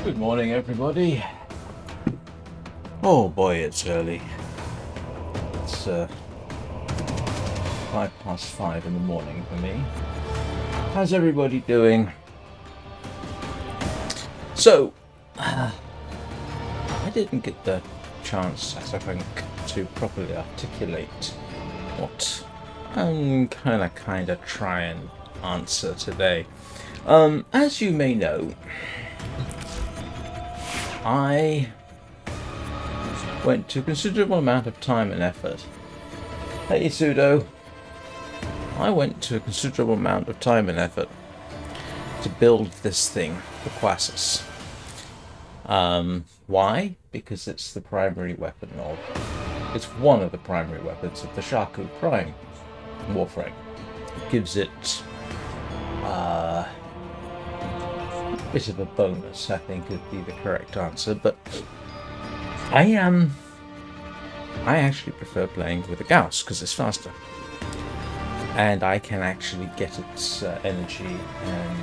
Good morning, everybody. Oh boy, it's early. It's 5:05 in the morning for me. How's everybody doing? So, I didn't get the chance, I think, to properly articulate what I'm kind of try and answer today. As you may know, I went to a considerable amount of time and effort. Hey, Pseudo. I went to a considerable amount of time and effort to build this thing, the Quassus. Why? Because it's the primary weapon of... It's one of the primary weapons of the Shaku Prime Warframe. It gives it a bit of a bonus, I think would be the correct answer, but I actually prefer playing with a Gauss because it's faster. And I can actually get its energy and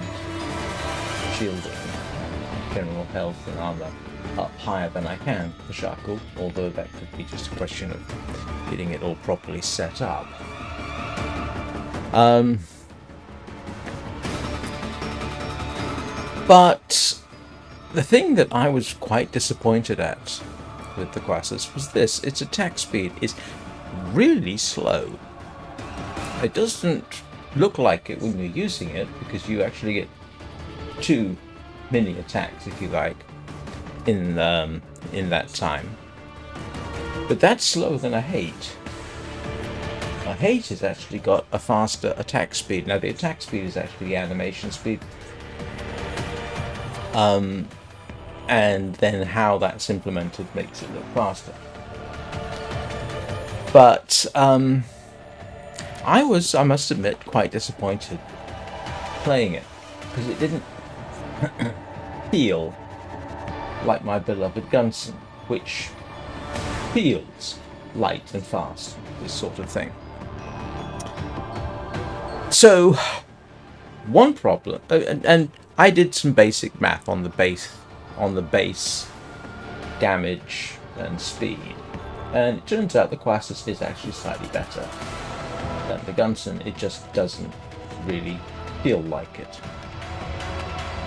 shielding and general health and armor up higher than I can the Shaku, although that could be just a question of getting it all properly set up. But the thing that I was quite disappointed at with the Quassus was this: its attack speed is really slow. It doesn't look like it when you're using it, because you actually get 2 mini attacks, if you like, in that time. But that's slower than a hate. A hate has actually got a faster attack speed. Now the attack speed is actually the animation speed. And then how that's implemented makes it look faster. But I must admit, quite disappointed playing it, because it didn't feel like my beloved Gunsen, which feels light and fast, this sort of thing. So, one problem, and I did some basic math on the base damage and speed, and it turns out the Quassus is actually slightly better than the Gunsen. It just doesn't really feel like it.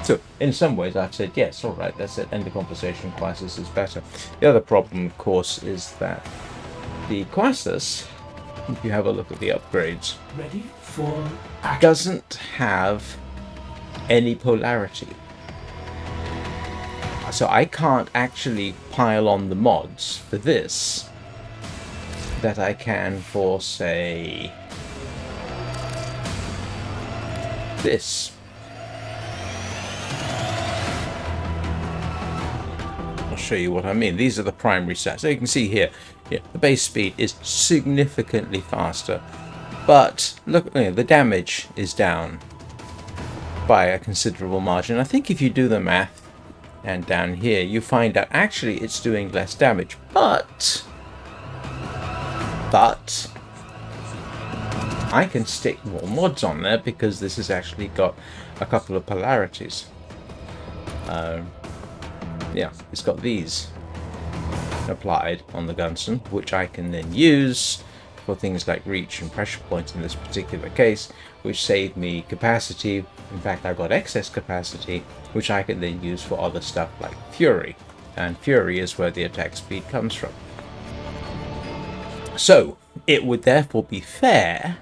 So in some ways I've said yes, alright, that's it, end of conversation, Quassus is better. The other problem, of course, is that the Quassus, if you have a look at the upgrades, ready for action, doesn't have any polarity. So I can't actually pile on the mods for this that I can for, say, this. I'll show you what I mean. These are the primary stats. So you can see here, the base speed is significantly faster, but look, the damage is down by a considerable margin. I think if you do the math, and down here you find out actually it's doing less damage, but I can stick more mods on there because this has actually got a couple of polarities. Yeah, it's got these applied on the Gunsen, which I can then use for things like reach and pressure points in this particular case, which saved me capacity. In fact, I got excess capacity, which I can then use for other stuff like Fury, and Fury is where the attack speed comes from. So it would therefore be fair,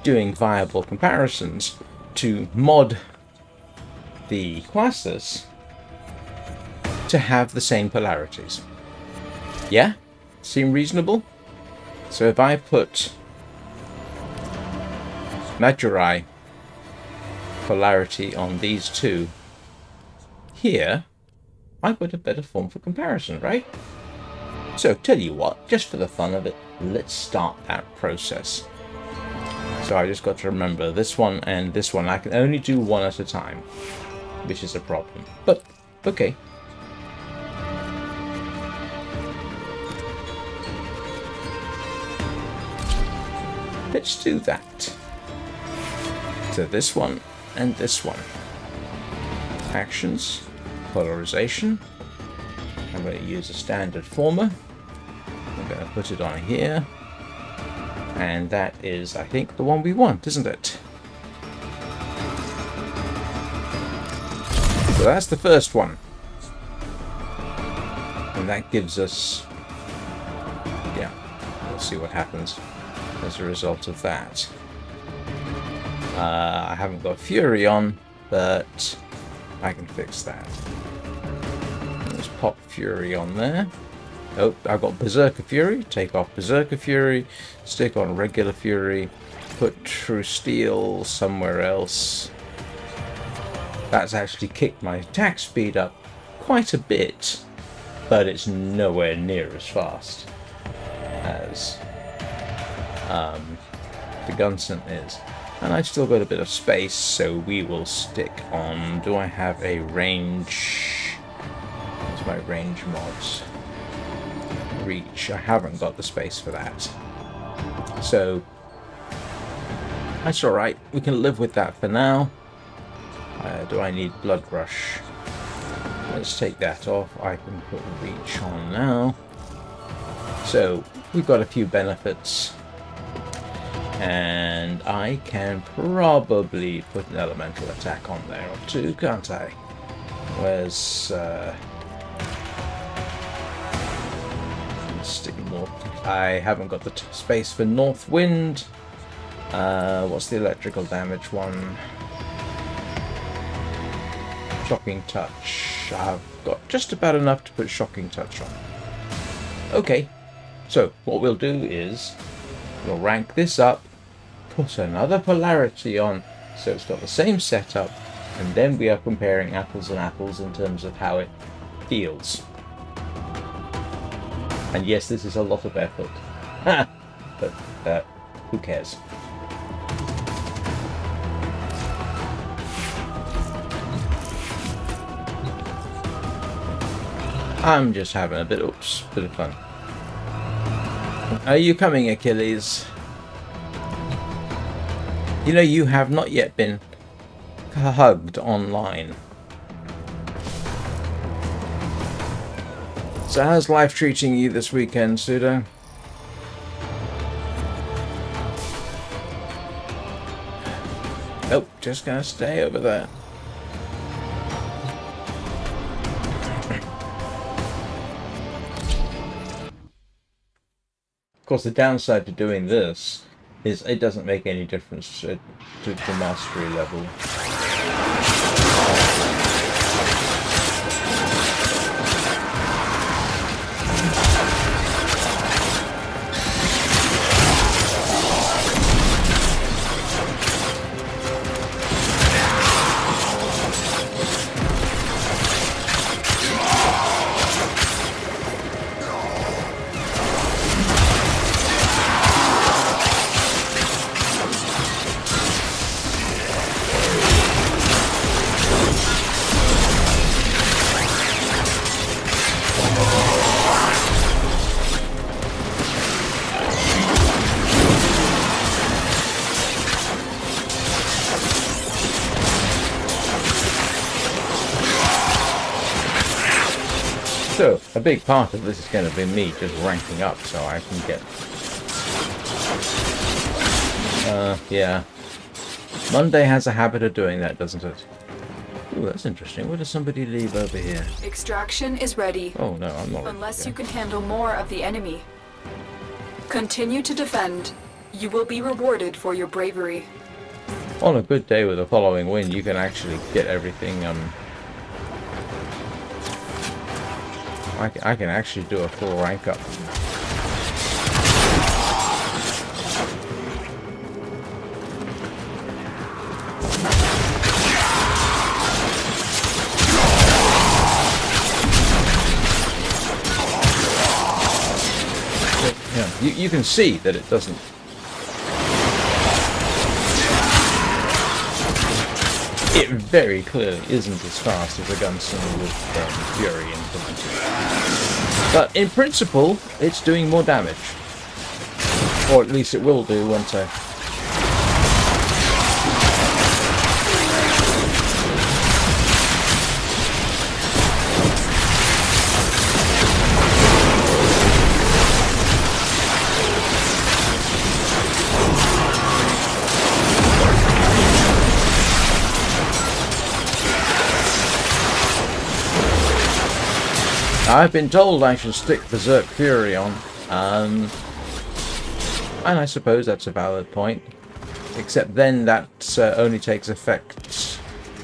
doing viable comparisons, to mod the Quassus to have the same polarities. Yeah? Seem reasonable? So if I put Majorai polarity on these two here, I've got a better form for comparison, right? So tell you what, just for the fun of it, let's start that process. So I just got to remember this one and this one. I can only do one at a time, which is a problem, but okay. Let's do that. So this one and this one. Actions. polarization. I'm going to use a standard former. I'm going to put it on here. And that is, I think, the one we want, isn't it? So that's the first one. And that gives us... yeah, we'll see what happens as a result of that. I haven't got Fury on, but I can fix that. Let's pop Fury on there. Oh, I've got Berserker Fury. Take off Berserker Fury. Stick on regular Fury. Put True Steel somewhere else. That's actually kicked my attack speed up quite a bit, but it's nowhere near as fast as the Gunsen is. And I've still got a bit of space, so we will stick on... do I have a range? What's my range mods? Reach. I haven't got the space for that. So, that's alright. We can live with that for now. Do I need Blood Rush? Let's take that off. I can put Reach on now. So, we've got a few benefits. And I can probably put an elemental attack on there or two, can't I? Where's... stick more. I haven't got the space for North Wind. What's the electrical damage one? Shocking Touch. I've got just about enough to put Shocking Touch on. Okay, so what we'll do is we'll rank this up, put another polarity on so it's got the same setup, and then we are comparing apples and apples in terms of how it feels. And yes, this is a lot of effort. But who cares? I'm just having a bit of fun. Are you coming, Achilles? You know, you have not yet been hugged online. So how's life treating you this weekend, Pseudo? Nope, just gonna stay over there. Of course, the downside to doing this is it doesn't make any difference to mastery level. So, a big part of this is going to be me just ranking up so I can get... yeah. Monday has a habit of doing that, doesn't it? Ooh, that's interesting. What does somebody leave over here? Extraction is ready. Oh, no, I'm not. Unless you can handle more of the enemy. Continue to defend. You will be rewarded for your bravery. On a good day with a following wind, you can actually get everything, I can actually do a full rank up. Yeah, you can see that it doesn't. It very clearly isn't as fast as a Gunsen with Fury implemented. But in principle, it's doing more damage. Or at least it will do once I... I've been told I should stick Berserk Fury on, and I suppose that's a valid point. Except then that only takes effect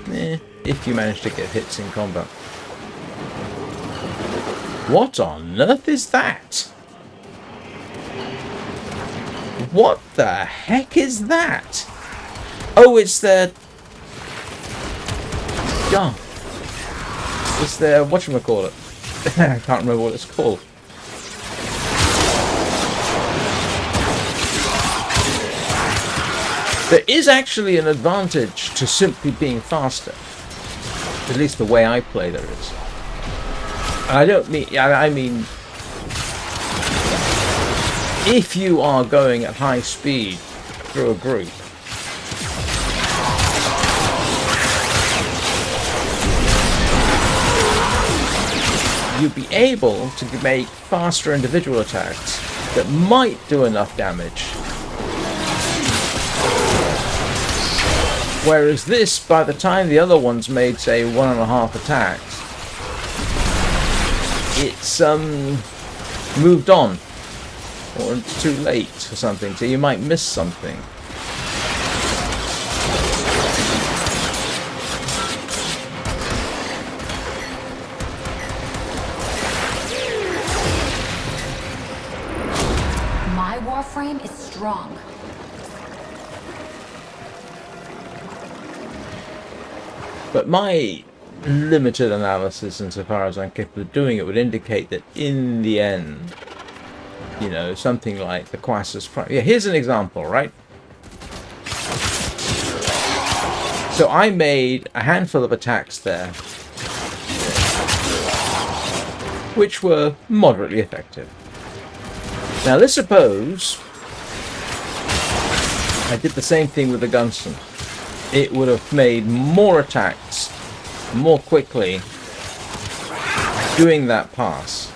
if you manage to get hits in combat. What on earth is that? What the heck is that? Oh, it's the... Yeah. It's the... whatchamacallit? I can't remember what it's called. There is actually an advantage to simply being faster. At least the way I play there is. I don't mean... I mean... if you are going at high speed through a group, you'd be able to make faster individual attacks that might do enough damage. Whereas this, by the time the other one's made, say, 1.5 attacks, it's moved on. Or it's too late or something, so you might miss something. My Warframe is strong. But my limited analysis, insofar as I'm capable of doing it, would indicate that in the end, you know, something like the Quassus Prime. Yeah, here's an example, right? So I made a handful of attacks there, which were moderately effective. Now let's suppose I did the same thing with the Gunsen. It would have made more attacks more quickly doing that pass.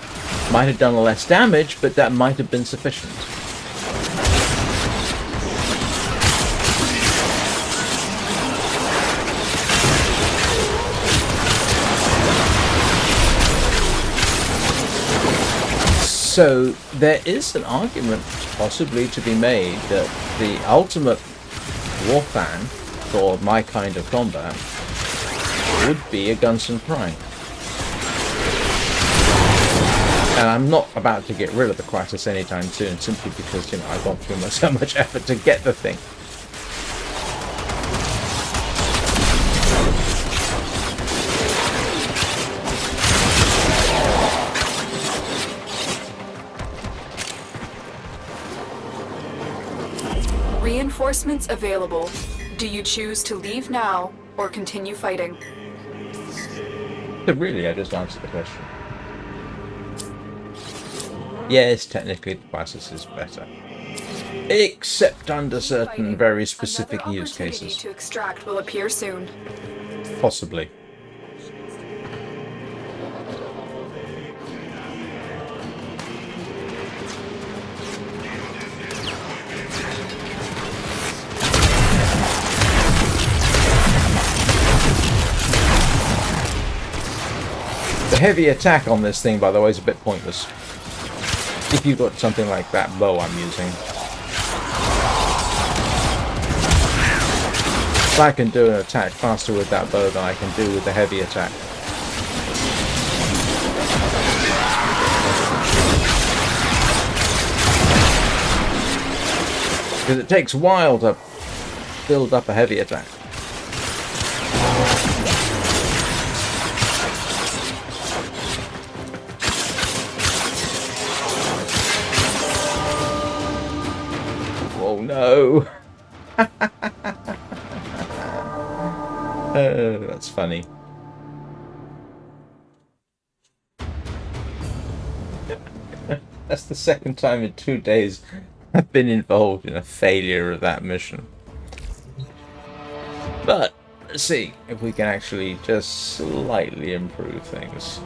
Might have done less damage, but that might have been sufficient. So there is an argument possibly to be made that the ultimate Warframe for my kind of combat would be a Gunsen Prime. And I'm not about to get rid of the Quassus anytime soon, simply because, you know, I've gone through so much effort to get the thing. Reinforcements available. Do you choose to leave now or continue fighting? But really, I just answered the question. Yes, technically the Quassus is better. Except under certain very specific Another use opportunity cases. to extract will appear soon. Possibly. The heavy attack on this thing, by the way, is a bit pointless. If you've got something like that bow I'm using. If I can do an attack faster with that bow than I can do with the heavy attack. Because it takes a while to build up a heavy attack. Oh no! Oh, that's funny. That's the second time in 2 days I've been involved in a failure of that mission. But let's see if we can actually just slightly improve things.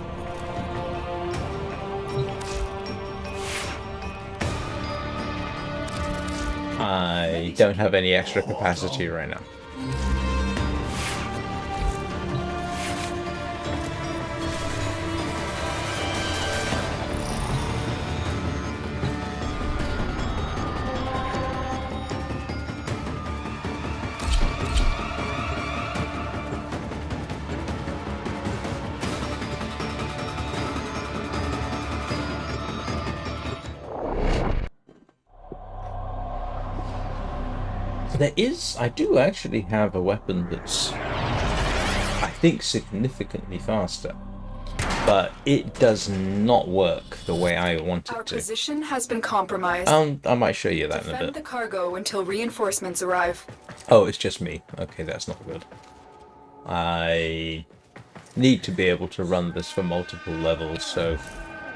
I don't have any extra capacity right now. I do actually have a weapon that's, I think, significantly faster. But it does not work the way I want Our it to. position has been compromised. I might show you that in a Defend bit. the cargo until reinforcements arrive. Oh, it's just me. Okay, that's not good. I need to be able to run this for multiple levels, so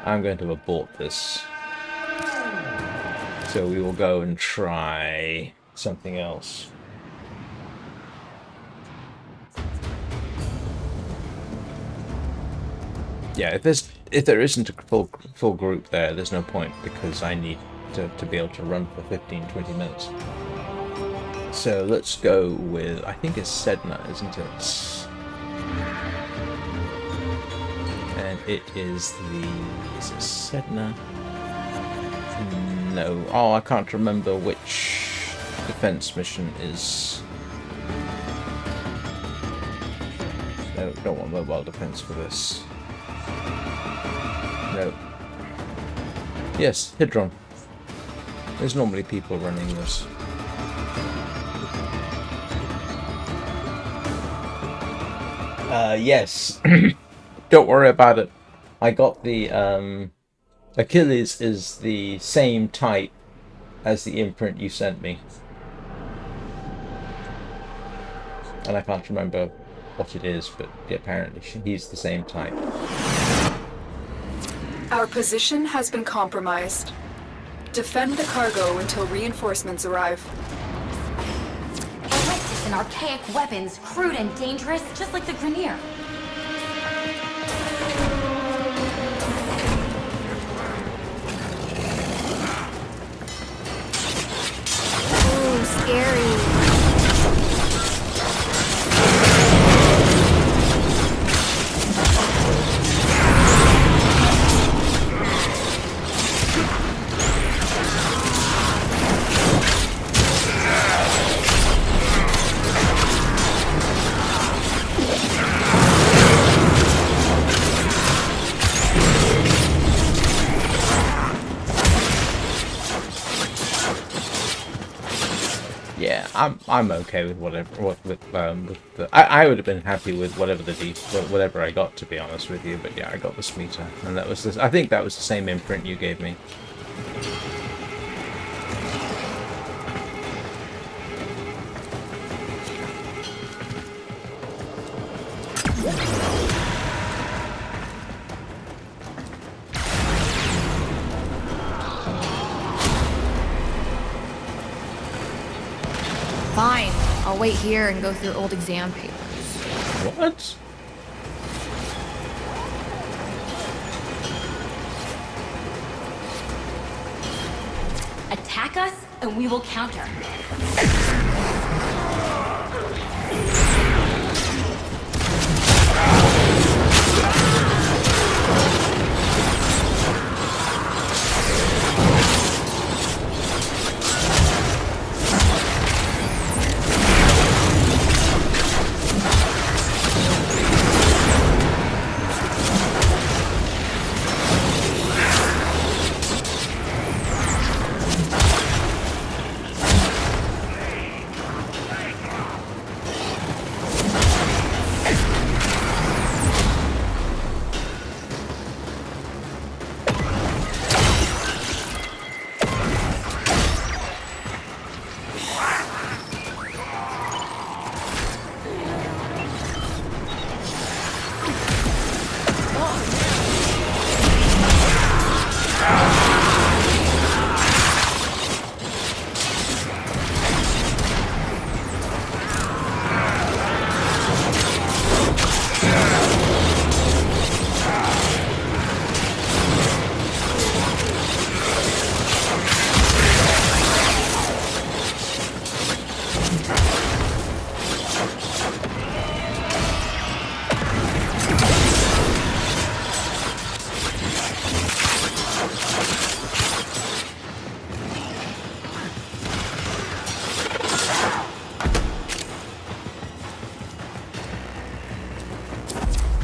I'm going to abort this. So we will go and try something else. Yeah, if there isn't a full group there, there's no point, because I need to be able to run for 15-20 minutes. So let's go with, I think it's Sedna, isn't it? And it is is it Sedna? No. Oh, I can't remember which defense mission is. No, don't want mobile defense for this. No. Yes, Hydron. There's normally people running this. Yes. Don't worry about it. I got the, Achilles is the same type as the imprint you sent me. And I can't remember what it is, but apparently he's the same type. Our position has been compromised. Defend the cargo until reinforcements arrive. Electric and archaic weapons, crude and dangerous, just like the Grenier. Ooh, scary. Yeah, I'm okay with whatever. I would have been happy with whatever I got, to be honest with you. But yeah, I got the Smeeta, and that was I think that was the same imprint you gave me. Fine. I'll wait here and go through old exam papers. What? Attack us, and we will counter.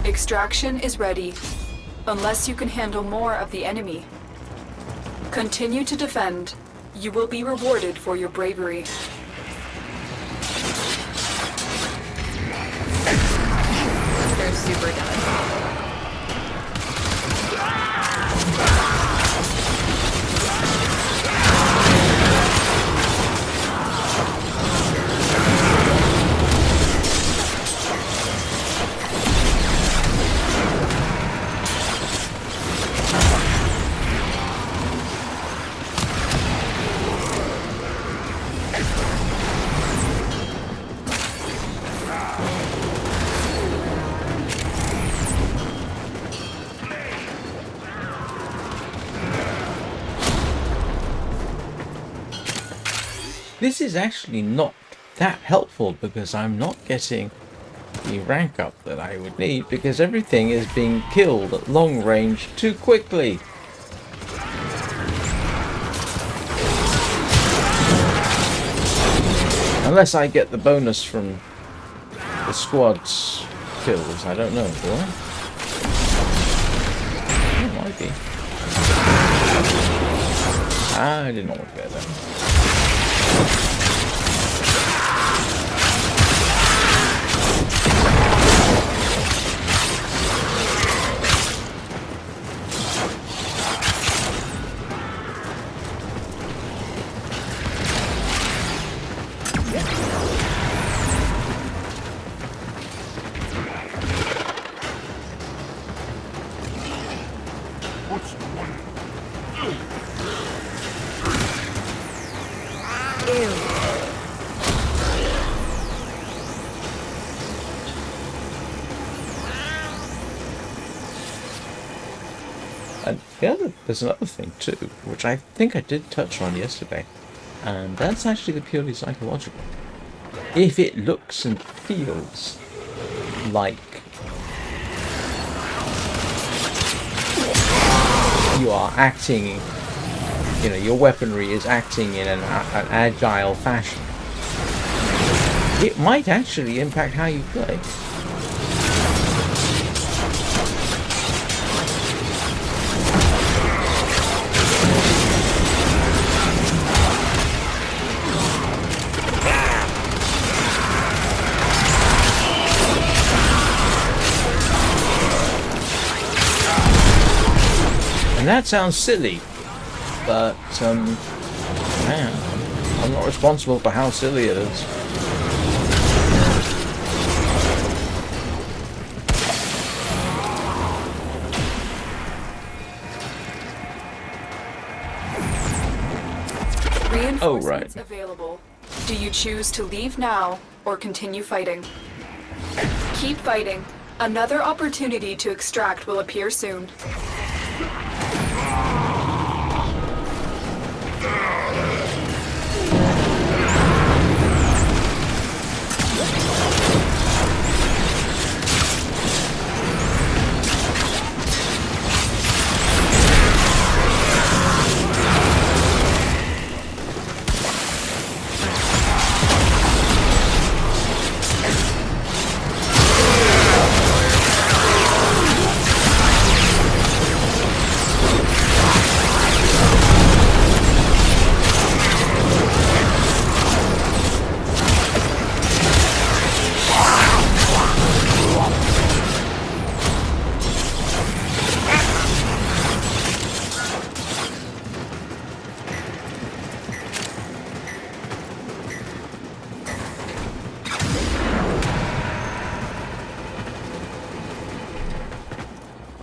Extraction is ready, unless you can handle more of the enemy. Continue to defend. You will be rewarded for your bravery. They're super done. This is actually not that helpful because I'm not getting the rank up that I would need because everything is being killed at long range too quickly. Unless I get the bonus from the squad's kills, I don't know, do I? It might be. I didn't want to get that. And there's another thing too, which I think I did touch on yesterday, and that's actually the purely psychological. If it looks and feels like you are acting, you know, your weaponry is acting in an agile fashion, it might actually impact how you play. And that sounds silly, but man, I'm not responsible for how silly it is. Reinforcements available. Do you choose to leave now or continue fighting? Keep fighting. Another opportunity to extract will appear soon.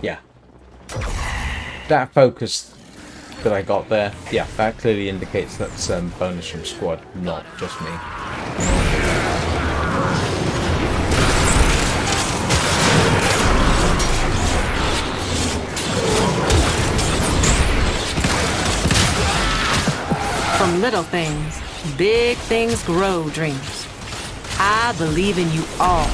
Yeah. That focus that I got there, yeah, that clearly indicates that's bonus from squad, not just me. From little things, big things grow, dreamers. I believe in you all.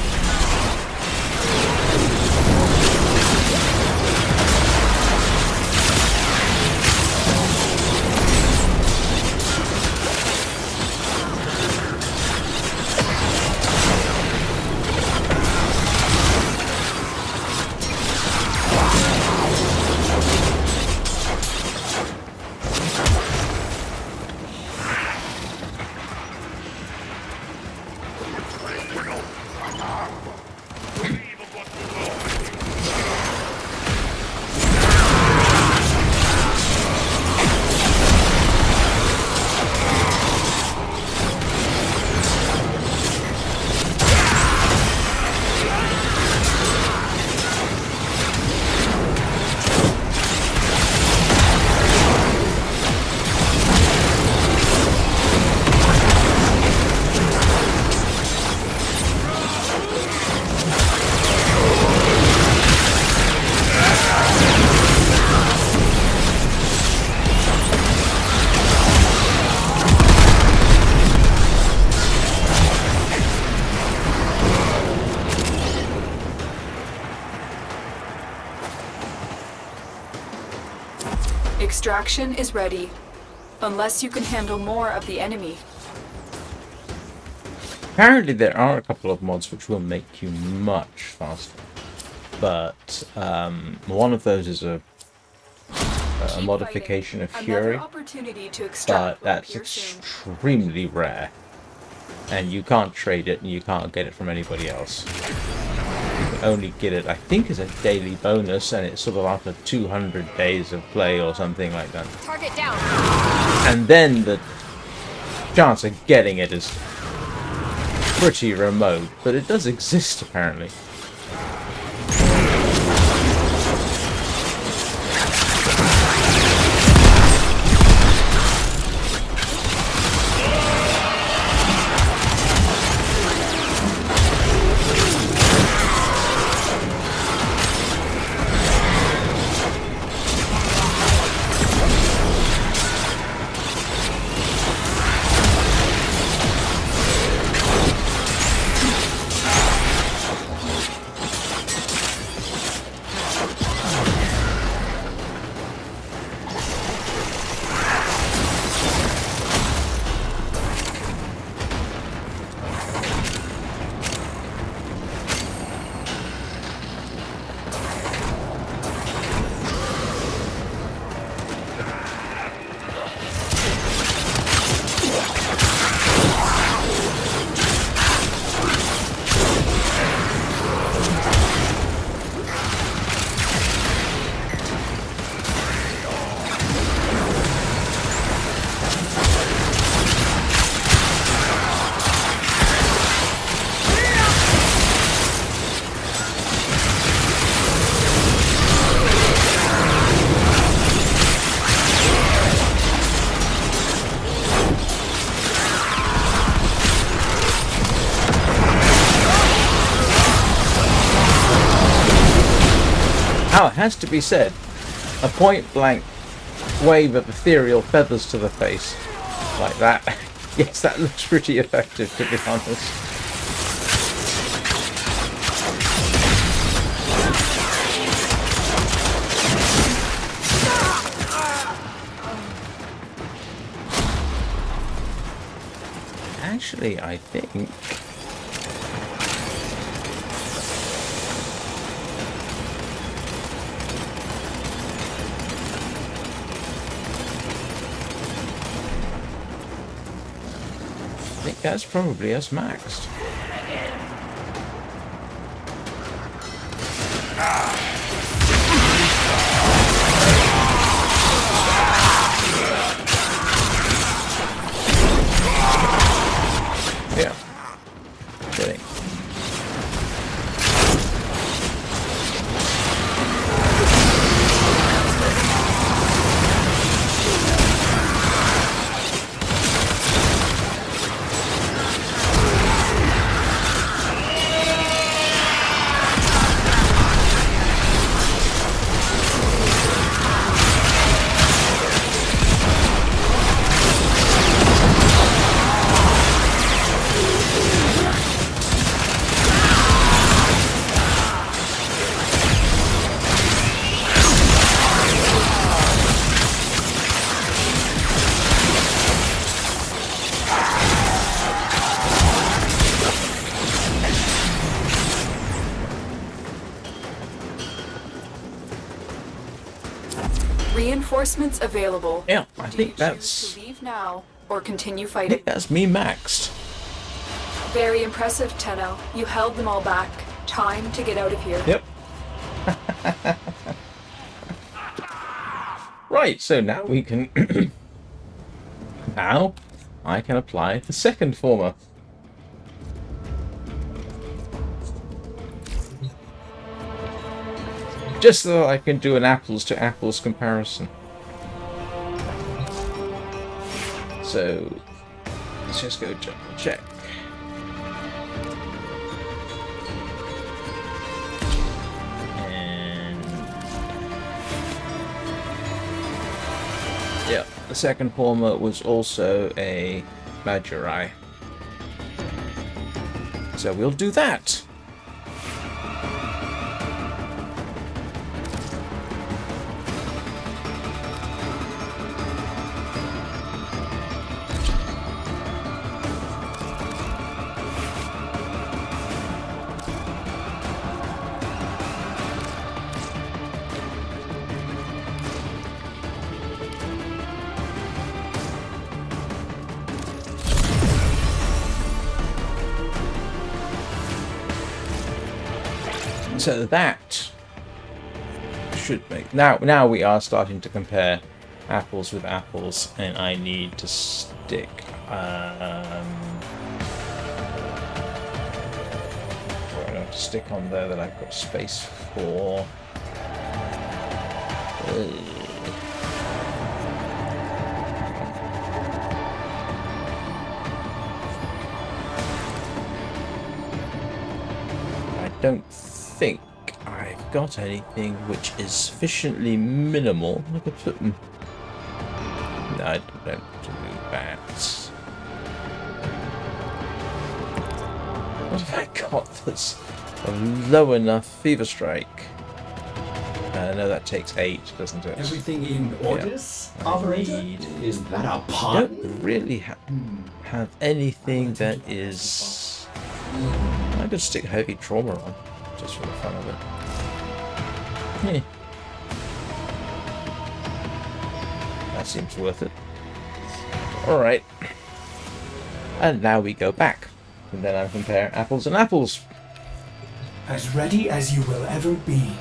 Extraction is ready. Unless you can handle more of the enemy. Apparently there are a couple of mods which will make you much faster. But one of those is a Keep modification fighting. of Fury. Another opportunity to But extract will that's appear soon. extremely rare. And you can't trade it and you can't get it from anybody else. You can only get it, I think, as a daily bonus, and it's sort of after 200 days of play or something like that. Target down. And then the chance of getting it is pretty remote, but it does exist apparently. Now, it has to be said, a point-blank wave of ethereal feathers to the face, like that, yes, that looks pretty effective, to be honest. Actually, I think... that's probably us maxed. Yeah. Kidding. Reinforcements available. Yeah, I Do think you that's... choose to leave now or continue I fighting? think that's me maxed. Very impressive, Tenno. You held them all back. Time to get out of here. Yep. Right, so now we can... now I can apply the second former. Just so I can do an apples to apples comparison. So let's just go check. And yeah, the second former was also a Magi. So we'll do that. So that should make... Now we are starting to compare apples with apples, and I need to stick... to stick on there that I've got space for. I don't think I've got anything which is sufficiently minimal. I could put them. No, I don't do that. What have I got that's a low enough fever strike? No, that takes 8, doesn't it? Everything in orders, operator? Is that a I pun? don't really have anything that is... I could stick heavy trauma on, just for the fun of it. That seems worth it. Alright. And now we go back. And then I compare apples and apples. As ready as you will ever be.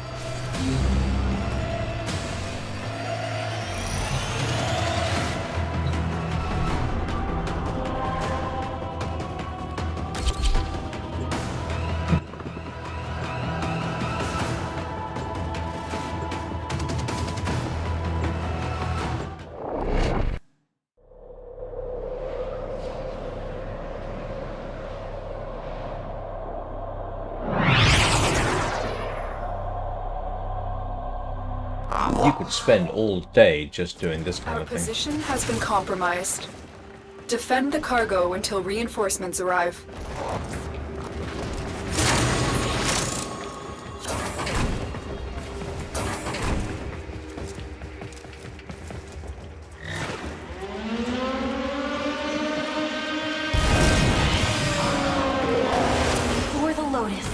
You could spend all day just doing this kind Our of thing. position has been compromised. Defend the cargo until reinforcements arrive. For the Lotus.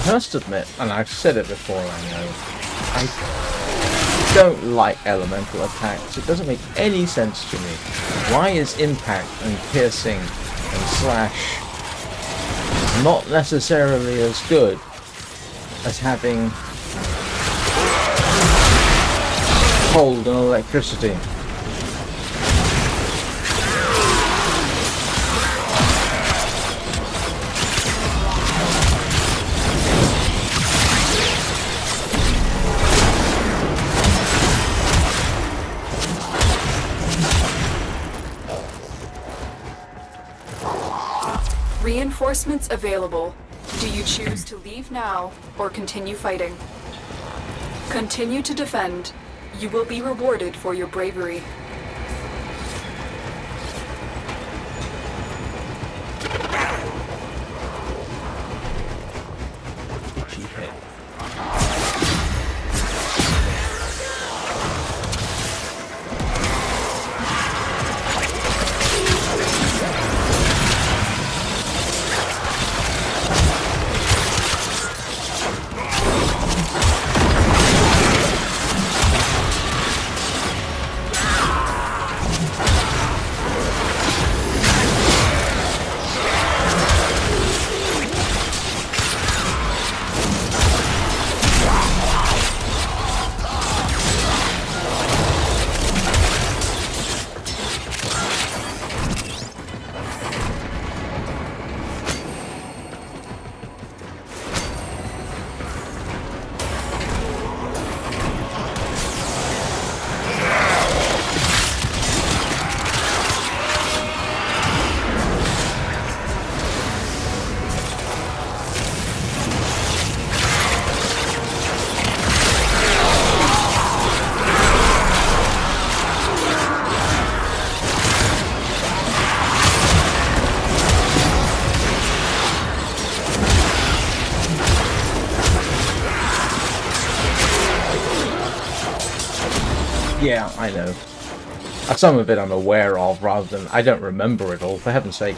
I must admit, and I've said it before, I know, I don't like elemental attacks. It doesn't make any sense to me. Why is impact and piercing and slash not necessarily as good as having cold and electricity? Reinforcements available. Do you choose to leave now or continue fighting? Continue to defend. You will be rewarded for your bravery. Yeah, I know. Some of it I'm aware of, rather than I don't remember it all. For heaven's sake,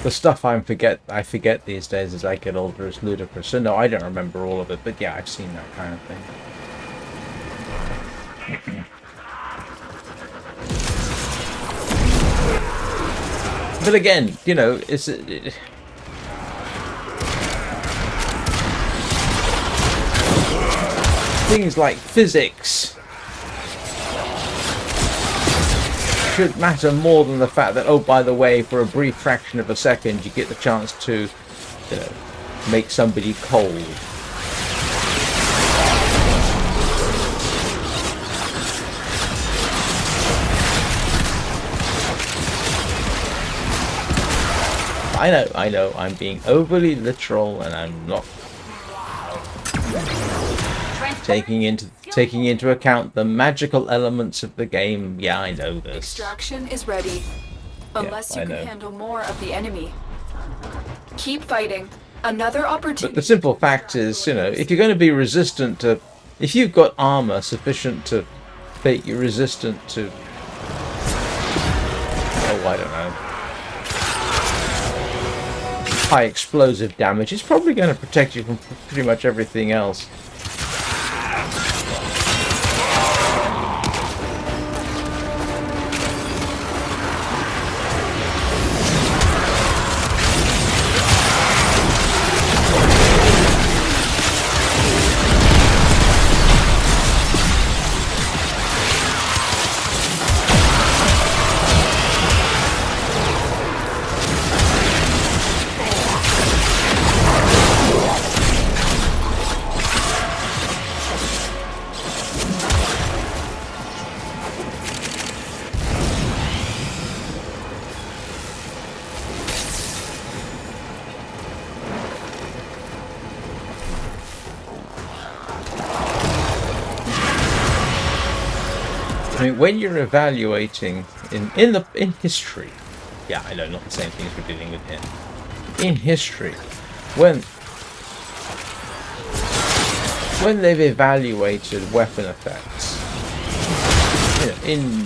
the stuff I forget these days as I get older is ludicrous. So no, I don't remember all of it. But yeah, I've seen that kind of thing. But again, you know, things like physics should matter more than the fact that, oh, by the way, for a brief fraction of a second, you get the chance to, you know, make somebody cold. I know, I'm being overly literal, and I'm not taking into account the magical elements of the game. Yeah, I know this. Extraction is ready. Unless you can handle more of the enemy. Keep fighting. Another opportunity. But the simple fact is, you know, if you're going to be resistant to... If you've got armor sufficient to make you resistant to... Oh, I don't know. High explosive damage, it's probably going to protect you from pretty much everything else. I mean, when you're evaluating in history, yeah, I know, not the same thing as we're dealing with here. In history, when they've evaluated weapon effects, you know, in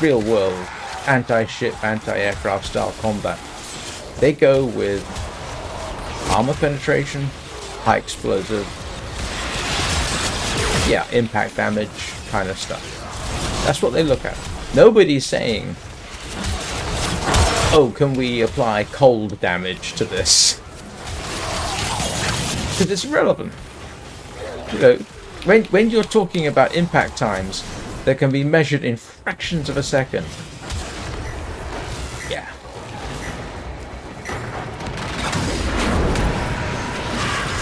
real world anti-ship, anti-aircraft style combat, they go with armor penetration, high explosive, yeah, impact damage kind of stuff. That's what they look at. Nobody's saying, oh, can we apply cold damage to this? Because it's irrelevant. You know, when you're talking about impact times that can be measured in fractions of a second. Yeah.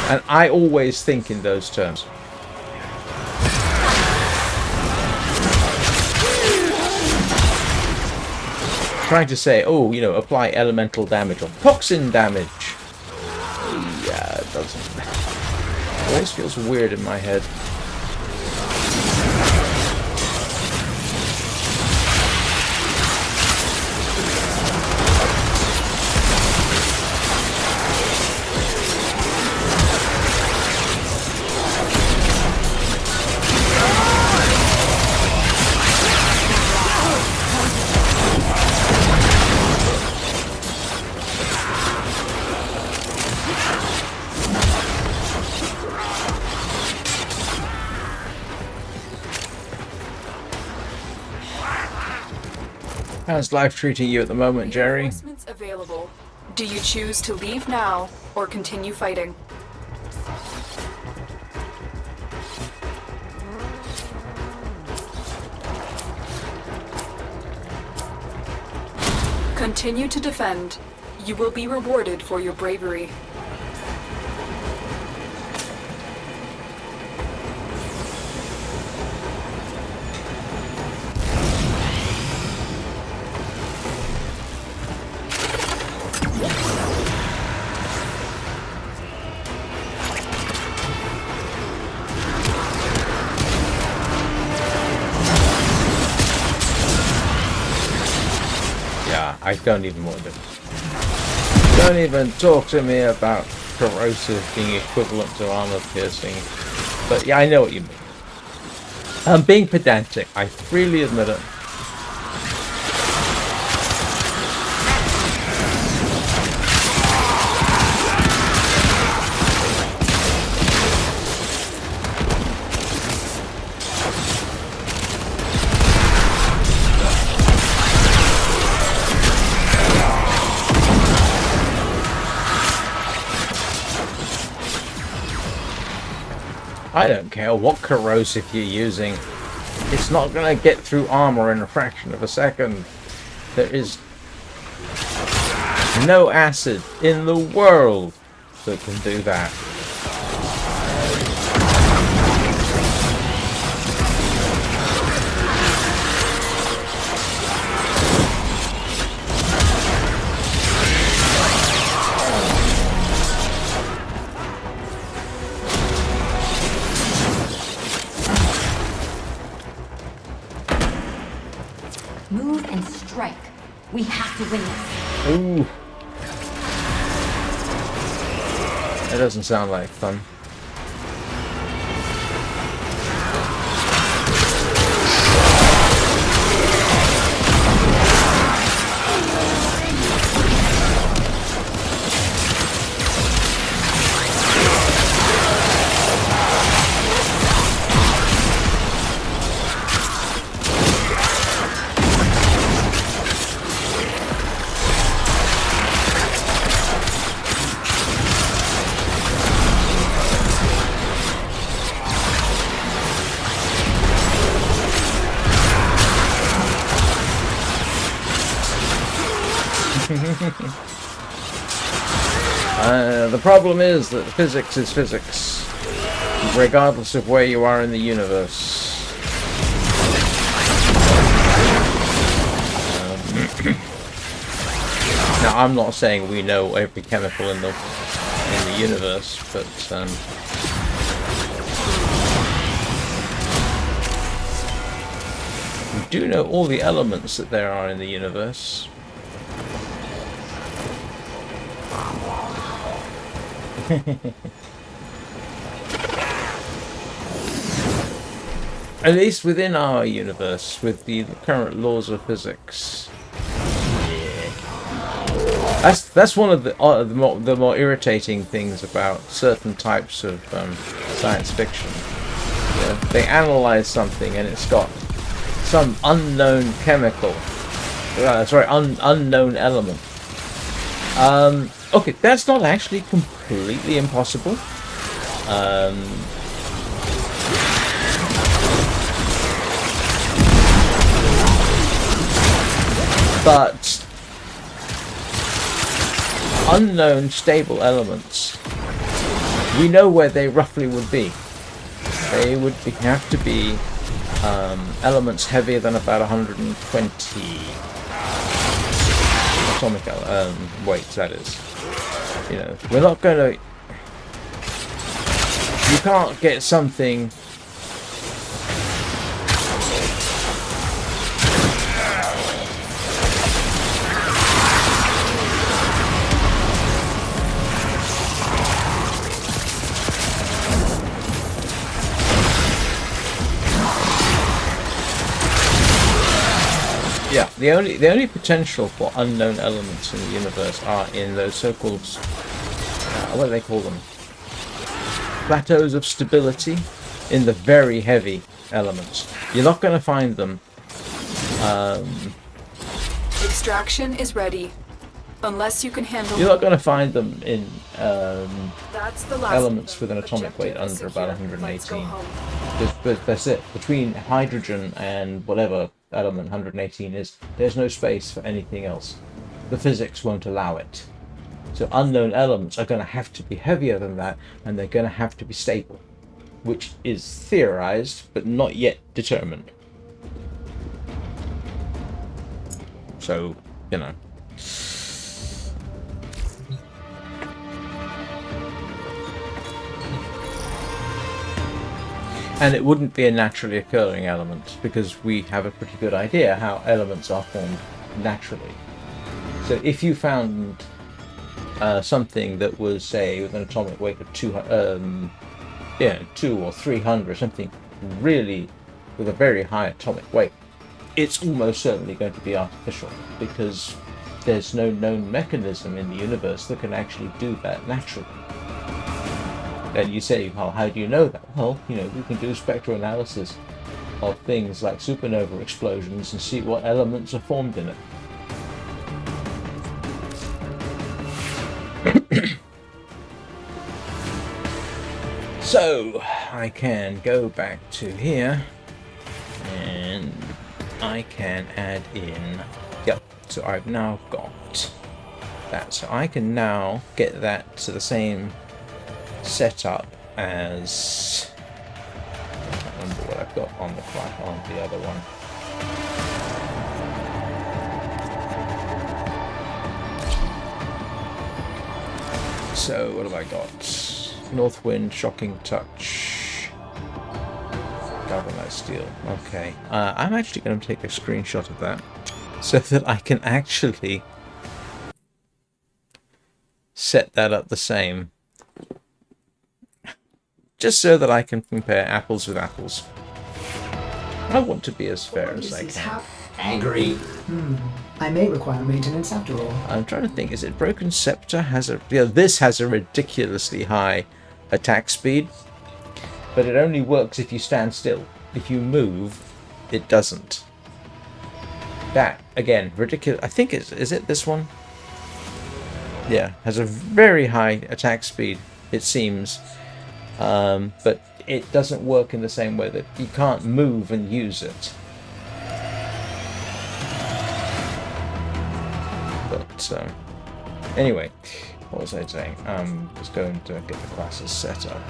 And I always think in those terms. trying to say, oh, you know, apply elemental damage or toxin damage. Yeah, it doesn't. It always feels weird in my head. How's life treating you at the moment, Jerry? Reinforcements available. Do you choose to leave now or continue fighting? Continue to defend. You will be rewarded for your bravery. I don't even want to. Don't even talk to me about corrosive being equivalent to armor piercing. But yeah, I know what you mean. I'm being pedantic. I freely admit it. I don't care what corrosive you're using. It's not going to get through armor in a fraction of a second. There is no acid in the world that can do that. Move and strike. We have to win this. Ooh. That doesn't sound like fun. The problem is that physics is physics, regardless of where you are in the universe. Now, I'm not saying we know every chemical in the universe, but we do know all the elements that there are in the universe. At least within our universe, with the current laws of physics. Yeah. That's one of the more irritating things about certain types of science fiction. Yeah, they analyze something and it's got some unknown chemical. Unknown element. Okay, that's not actually completely impossible. But unknown stable elements, we know where they roughly would be. They would have to be elements heavier than about 120. atomic weights, that is. You know, we're not going to... You can't get something... Yeah, the only potential for unknown elements in the universe are in those so-called, what do they call them? Plateaus of stability in the very heavy elements. You're not going to find them. Extraction is ready. Unless you can handle... You're not going to find them in That's the last elements with an atomic weight under about 118. But that's it. Between hydrogen and whatever element 118 is, there's no space for anything else. The physics won't allow it. So unknown elements are going to have to be heavier than that, and they're going to have to be stable, which is theorized but not yet determined. So, you know. And it wouldn't be a naturally occurring element, because we have a pretty good idea how elements are formed naturally. So if you found something that was, say, with an atomic weight of 2 or 300, something really with a very high atomic weight, it's almost certainly going to be artificial, because there's no known mechanism in the universe that can actually do that naturally. And you say, well, how do you know that? Well, you know, we can do spectral analysis of things like supernova explosions and see what elements are formed in it. So, I can go back to here, and I can add in... Yep, so I've now got that. So I can now get that to the same setup as... I can't remember what I've got on the other one. So what have I got? North Wind, Shocking Touch, Galvanized Steel. Okay, I'm actually going to take a screenshot of that so that I can actually set that up the same. Just so that I can compare apples with apples. I want to be as fair as I can. Angry. I may require maintenance after all. I'm trying to think, is it Broken Scepter has a... Yeah, this has a ridiculously high attack speed, but it only works if you stand still. If you move, it doesn't. That, again, ridiculous. I think is it this one? Yeah, has a very high attack speed, it seems. But it doesn't work in the same way, that you can't move and use it. But, anyway, what was I saying? Just going to get the classes set up.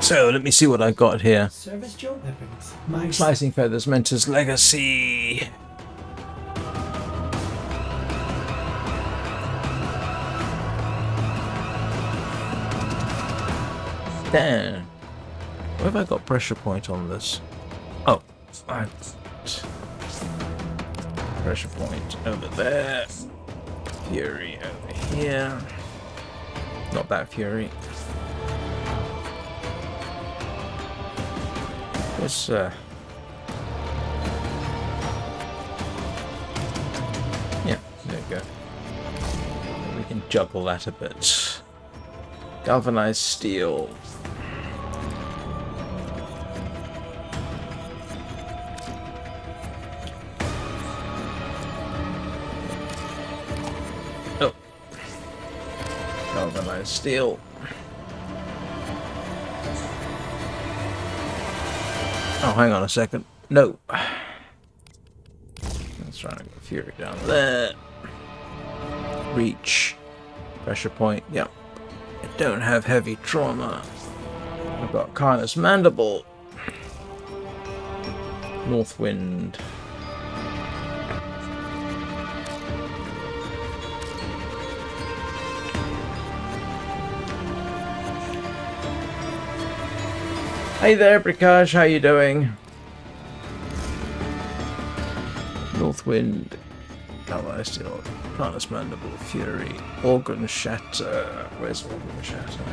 So, let me see what I've got here. Service job weapons. Slicing Feathers, Mentor's Legacy. Damn. Where have I got pressure point on this? Oh, I've got pressure point over there. Fury over here. Not that Fury. What's yeah, there we go. We can juggle that a bit. Galvanized Steel. Oh. Galvanized Steel. Oh, hang on a second. No. Let's try to get Fury down there. Reach. Pressure point. Yep. I don't have heavy trauma. I've got Karna's Mandible. North Wind. Hey there, Bricage, how you doing? Northwind, Allies still, Planus Mandible, Fury, Organ Shatter. Where's Organ Shatter?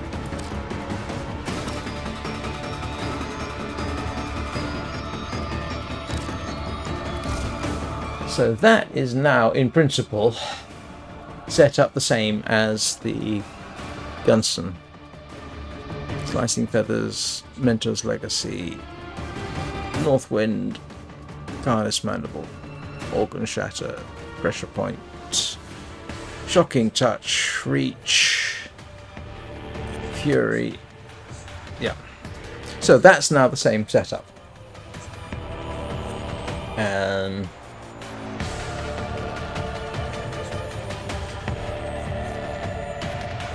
So that is now, in principle, set up the same as the Gunsen. Slicing Feathers, Mentor's Legacy, Northwind, Carnus Mandible, Organ Shatter, Pressure Point, Shocking Touch, Reach, Fury. Yeah. So that's now the same setup.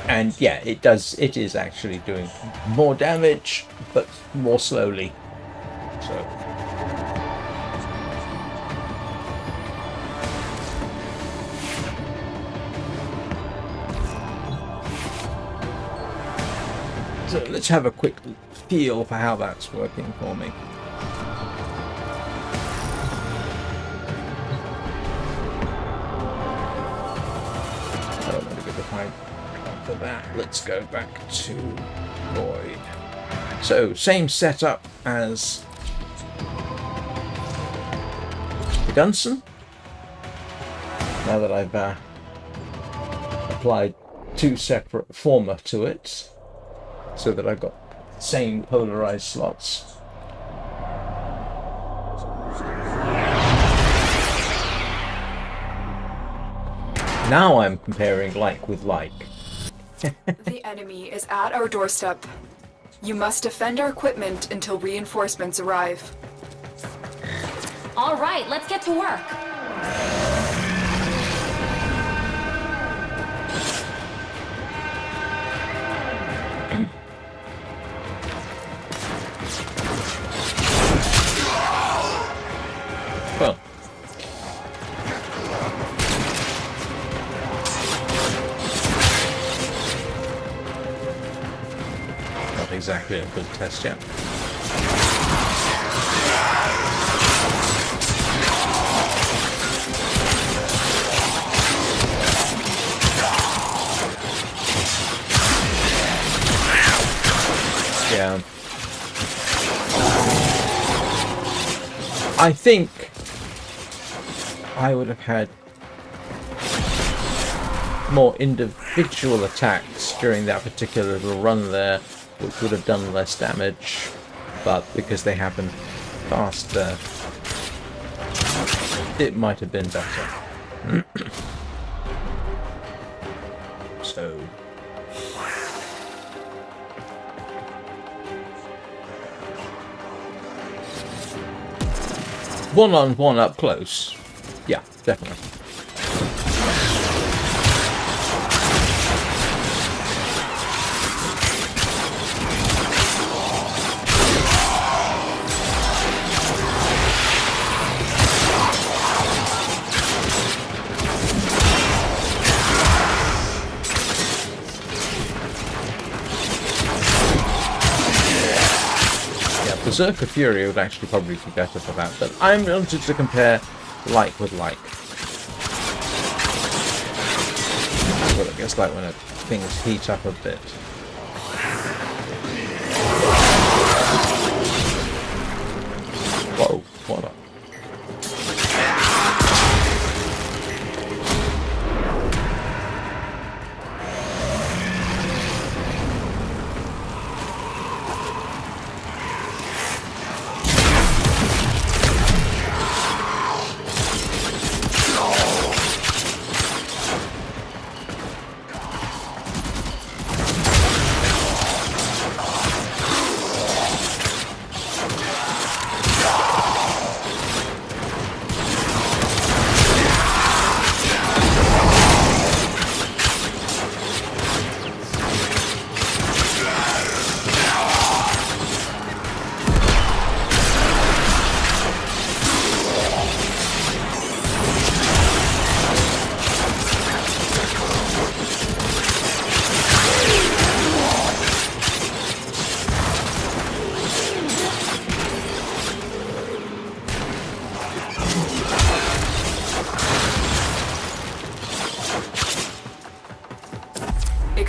And yeah, it is actually doing more damage, but more slowly. So let's have a quick feel for how that's working for me. I don't want to give a time for that. Let's go back to Void. So same setup as the Gunsen. Now that I've applied two separate former to it, so that I've got the same polarized slots. Now I'm comparing like with like. The enemy is at our doorstep. You must defend our equipment until reinforcements arrive. All right, let's get to work. Well, not exactly a good test yet. Yeah. I think I would have had more individual attacks during that particular little run there, which would have done less damage, but because they happened faster, it might have been better. So one-on-one up close. Yeah, definitely. Berserker Fury would actually probably be better for that, but I'm wanted to compare like with like. Well, I guess like when things heat up a bit. Whoa, what up?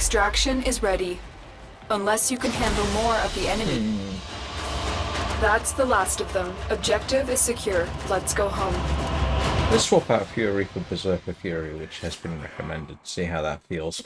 Extraction is ready. Unless you can handle more of the enemy. That's the last of them. Objective is secure. Let's go home. Let's swap out Fury for Berserker Fury, which has been recommended. See how that feels.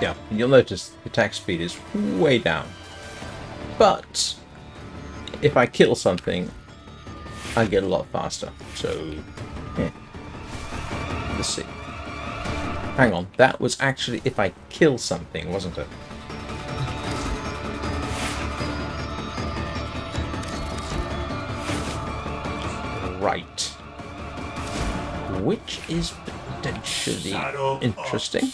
Yeah, and you'll notice the attack speed is way down. But if I kill something, I get a lot faster. So, yeah. Let's see. Hang on, that was actually if I kill something, wasn't it? Right. Which is potentially interesting.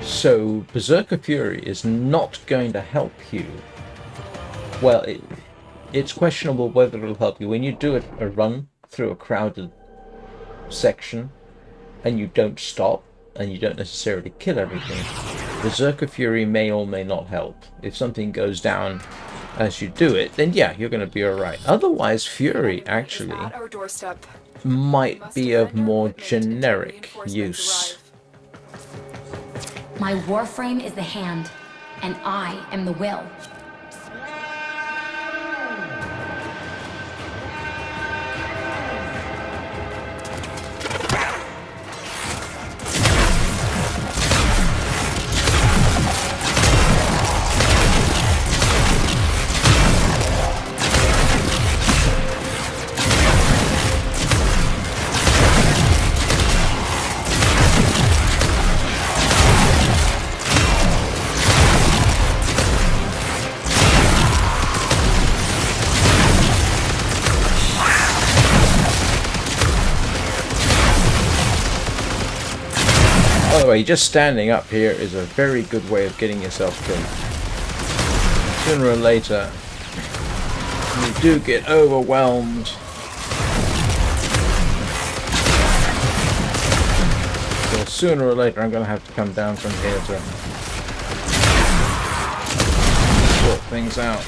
So, Berserker Fury is not going to help you. Well, it's questionable whether it'll help you. When you do a run through a crowded section, and you don't stop, and you don't necessarily kill everything, Berserker Fury may or may not help. If something goes down as you do it, then yeah, you're going to be alright. Otherwise, Fury actually At our doorstep. might be of more generic use. My Warframe is the hand, and I am the will. By the way, just standing up here is a very good way of getting yourself killed. Sooner or later, you do get overwhelmed. So sooner or later, I'm going to have to come down from here to sort things out.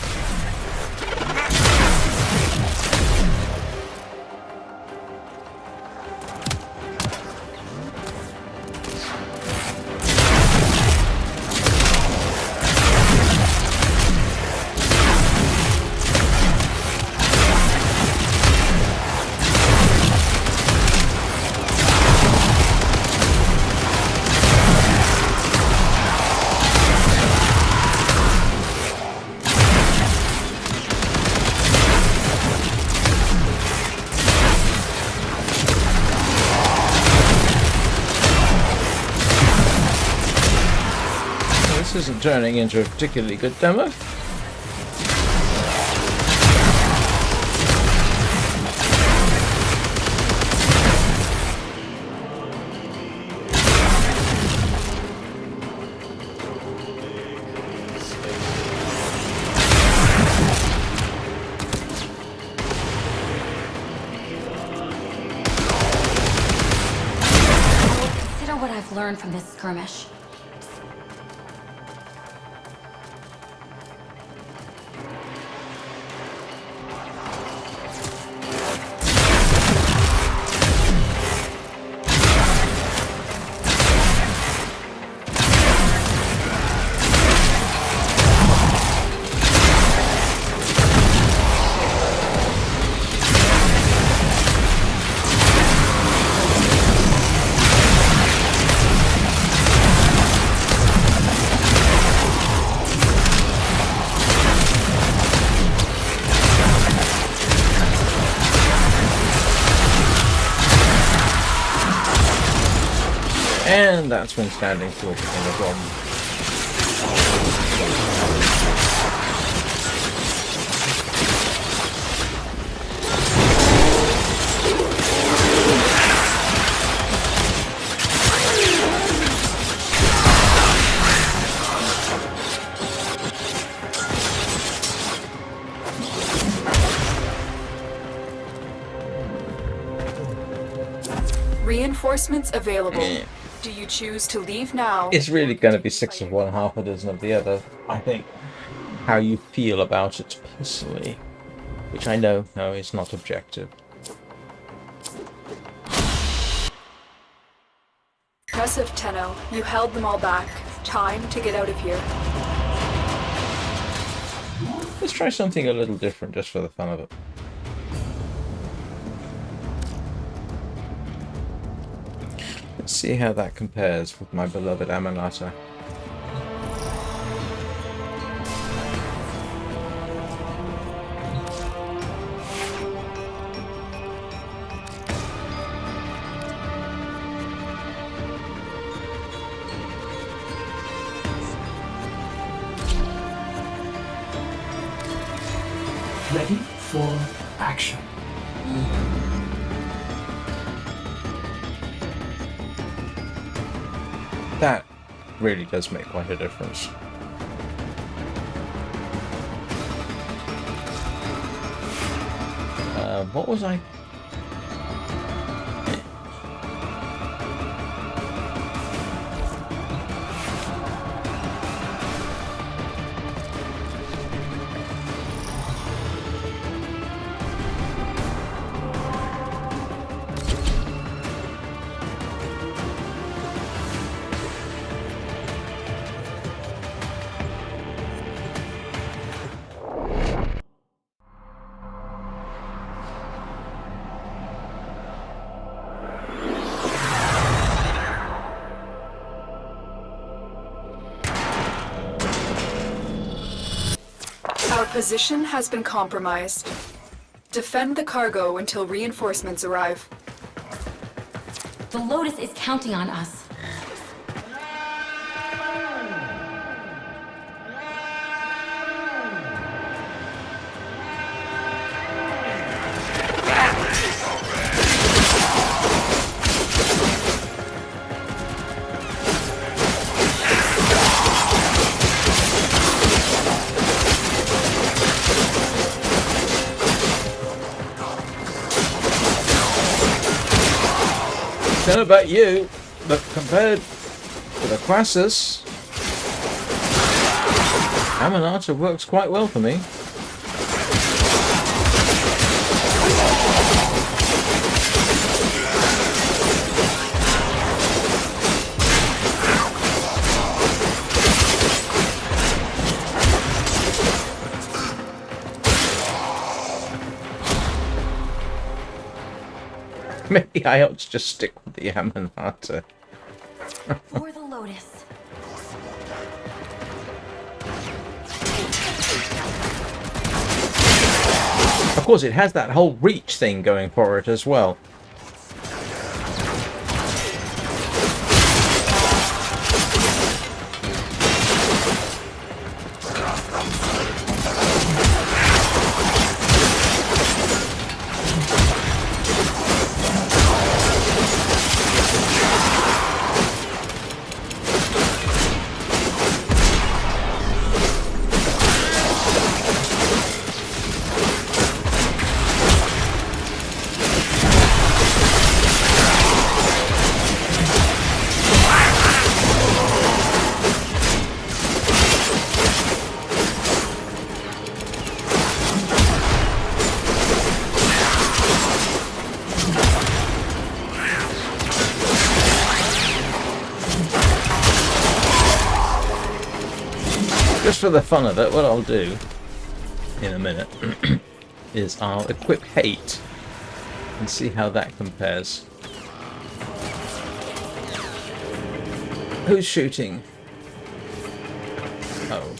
This isn't turning into a particularly good demo. Consider what I've learned from this skirmish. And that's when standing still became a problem. Reinforcements available. Yeah. Do you choose to leave now? It's really going to be 6 of one, half a dozen of the other, I think. How you feel about it personally. Which I know, no, is not objective. Impressive, Tenno. You held them all back. Time to get out of here. Let's try something a little different just for the fun of it. Let's see how that compares with my beloved Amanata. Ready for action. That really does make quite a difference. What was I? Our position has been compromised. Defend the cargo until reinforcements arrive. The Lotus is counting on us. I don't know about you, but compared to the Quassus, Amanata works quite well for me. Maybe I ought to just stick with the Amanata. For the Lotus. Of course, it has that whole reach thing going for it as well. Just for the fun of it, what I'll do in a minute is I'll equip Hate and see how that compares. Who's shooting? Oh.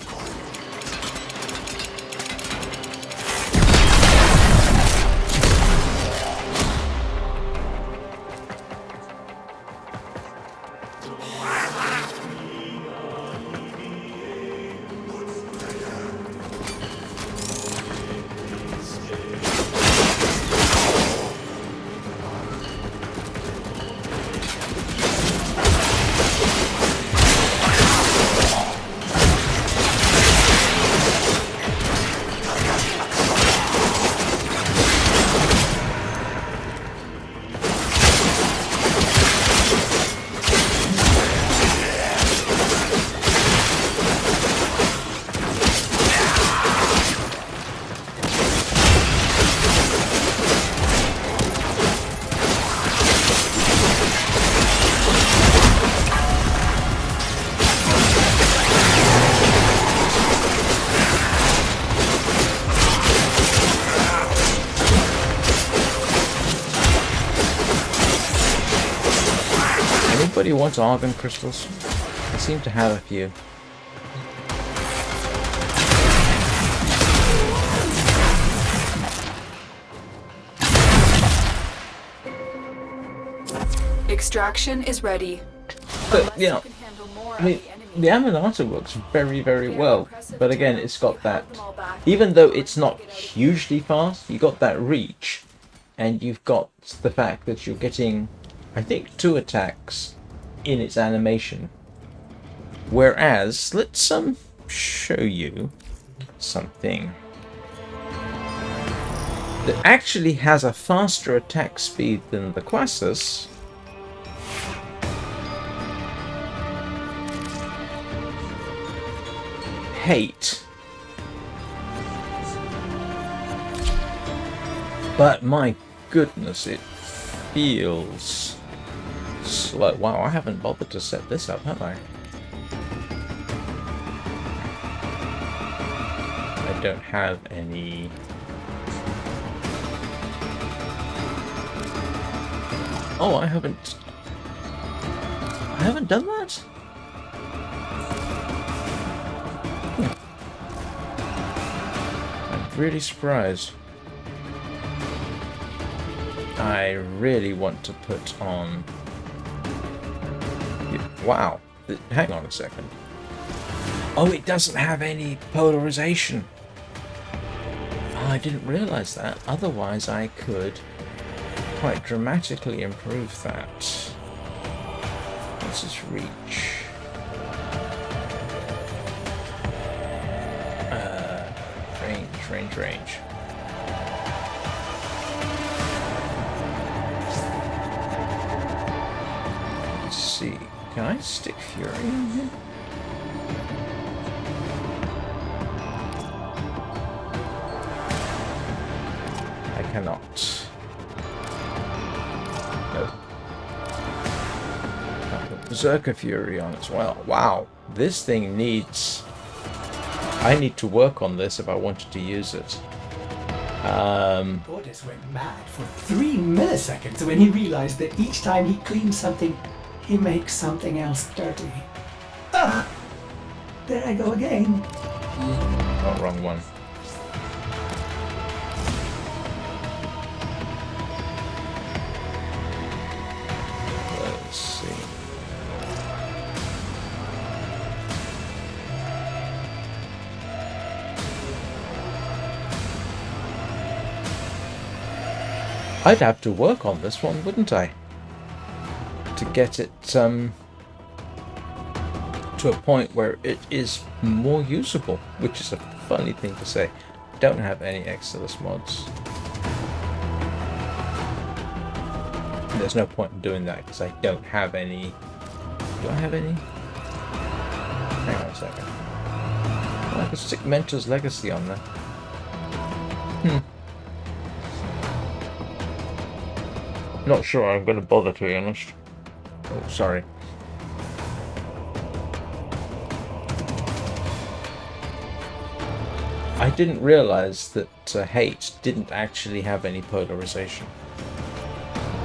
mods, argon crystals. I seem to have a few. Extraction is ready. But, you know, can handle more I mean, of the enemy. the Aminata works very, very well. impressive But again, to it's got you that, held them all back. even though it's not hugely fast, you got that reach. And you've got the fact that you're getting, I think, 2 attacks in its animation. Whereas, let's show you something that actually has a faster attack speed than the Quassus. Hate. But my goodness, it feels slow. Wow, I haven't bothered to set this up, have I? I don't have any... Oh, I haven't done that? I'm really surprised. I really want to put on... Wow. Hang on a second. Oh, it doesn't have any polarization. Oh, I didn't realize that. Otherwise, I could quite dramatically improve that. What's its reach? Range. Let's see. Can I stick Fury in here? I cannot. No. I'll put Berserker Fury on as well. Wow. This thing needs... I need to work on this if I wanted to use it. Ordis went mad for 3 milliseconds when he realized that each time he cleans something, he makes something else dirty. Ah! There I go again. Oh, wrong one. Let's see. I'd have to work on this one, wouldn't I? To get it to a point where it is more usable, which is a funny thing to say. Don't have any Exodus mods. There's no point in doing that because I don't have any. Do I have any? Hang on a second. Well, I could stick Mentor's Legacy on there. Not sure I'm going to bother, to be honest. Oh, sorry. I didn't realize that Hate didn't actually have any polarization,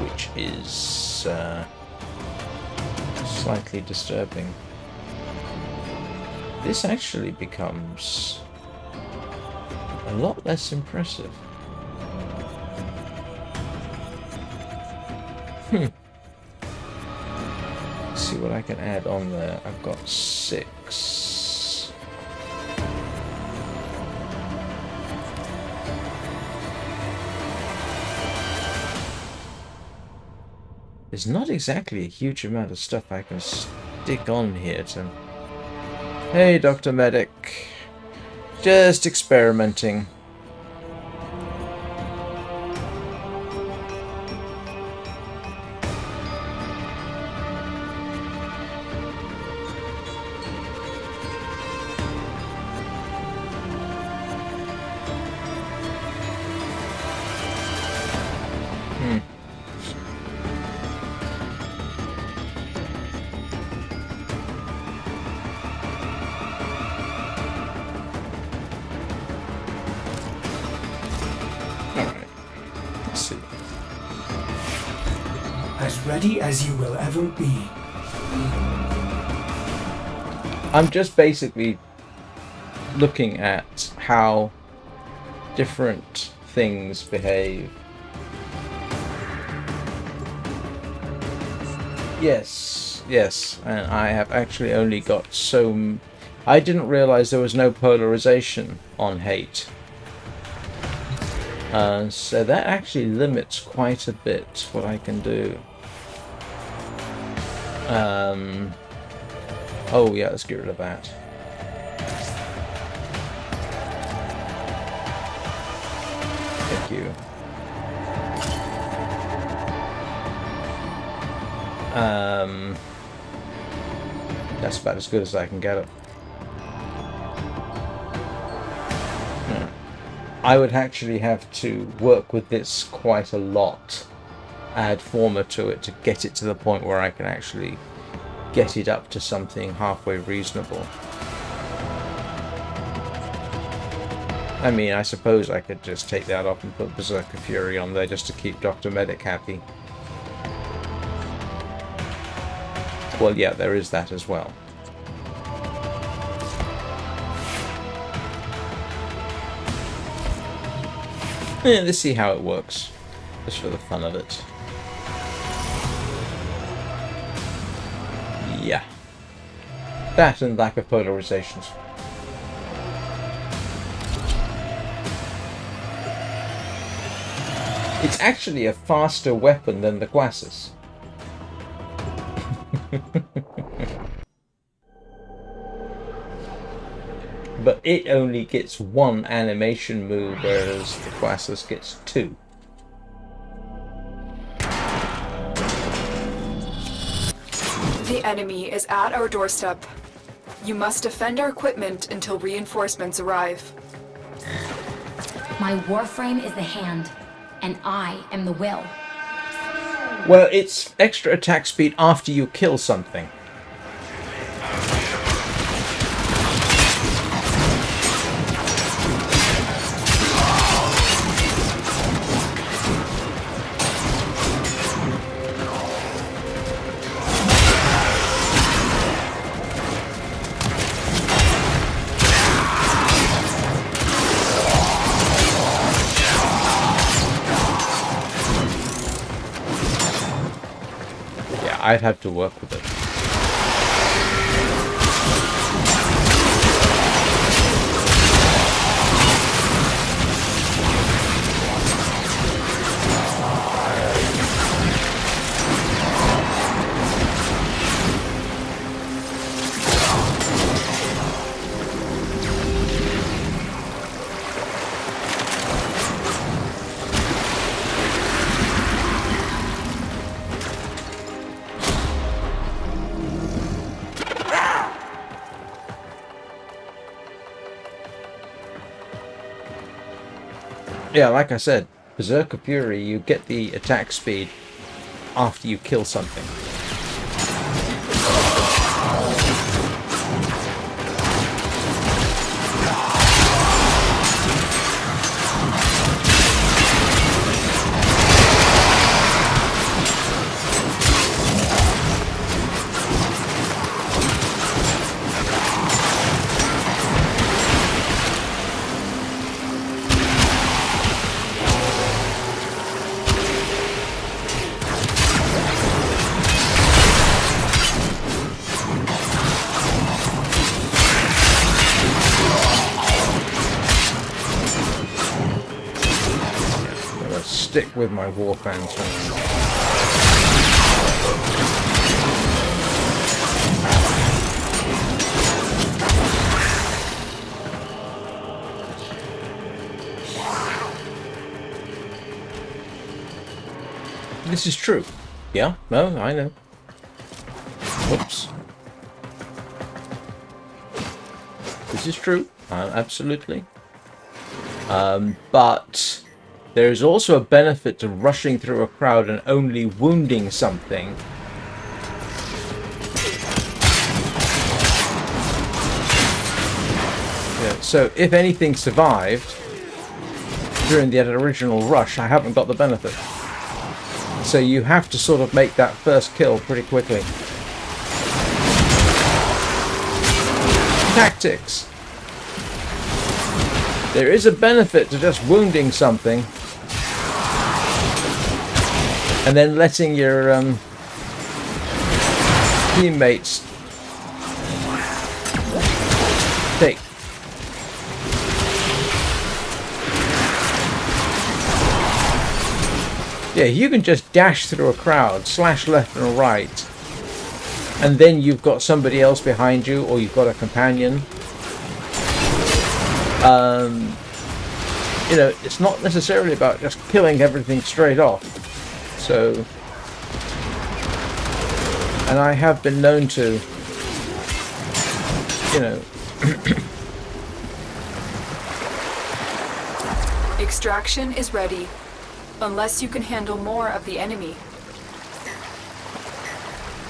which is slightly disturbing. This actually becomes a lot less impressive. Let's see what I can add on there. I've got 6. There's not exactly a huge amount of stuff I can stick on here to... Hey, Dr. Medic. Just experimenting. Let's see. As ready as you will ever be. I'm just basically looking at how different things behave. Yes, and I have actually only got so... I didn't realize there was no polarization on hate. So that actually limits quite a bit what I can do. Oh yeah, let's get rid of that. Thank you. That's about as good as I can get it. I would actually have to work with this quite a lot, add former to it to get it to the point where I can actually get it up to something halfway reasonable. I mean, I suppose I could just take that off and put Berserker Fury on there just to keep Dr. Medic happy. Well, yeah, there is that as well. Yeah, let's see how it works, just for the fun of it. Yeah. That and lack of polarizations. It's actually a faster weapon than the Quassus. But it only gets one animation move, whereas the Quassus gets 2. The enemy is at our doorstep. You must defend our equipment until reinforcements arrive. My Warframe is the hand, and I am the will. Well, it's extra attack speed after you kill something. I'd have to work with it. Yeah, like I said, Berserker Fury, you get the attack speed after you kill something. Stick with my Warframe. This is true. Yeah, no, I know. Whoops. This is true. Absolutely. But there is also a benefit to rushing through a crowd and only wounding something. Yeah, so if anything survived during the original rush, I haven't got the benefit. So you have to sort of make that first kill pretty quickly. tactics. There is a benefit to just wounding something and then letting your teammates take. Yeah, you can just dash through a crowd, slash left and right, and then you've got somebody else behind you, or you've got a companion. You know, it's not necessarily about just killing everything straight off. So, and I have been known to, you know. Extraction is ready. Unless you can handle more of the enemy.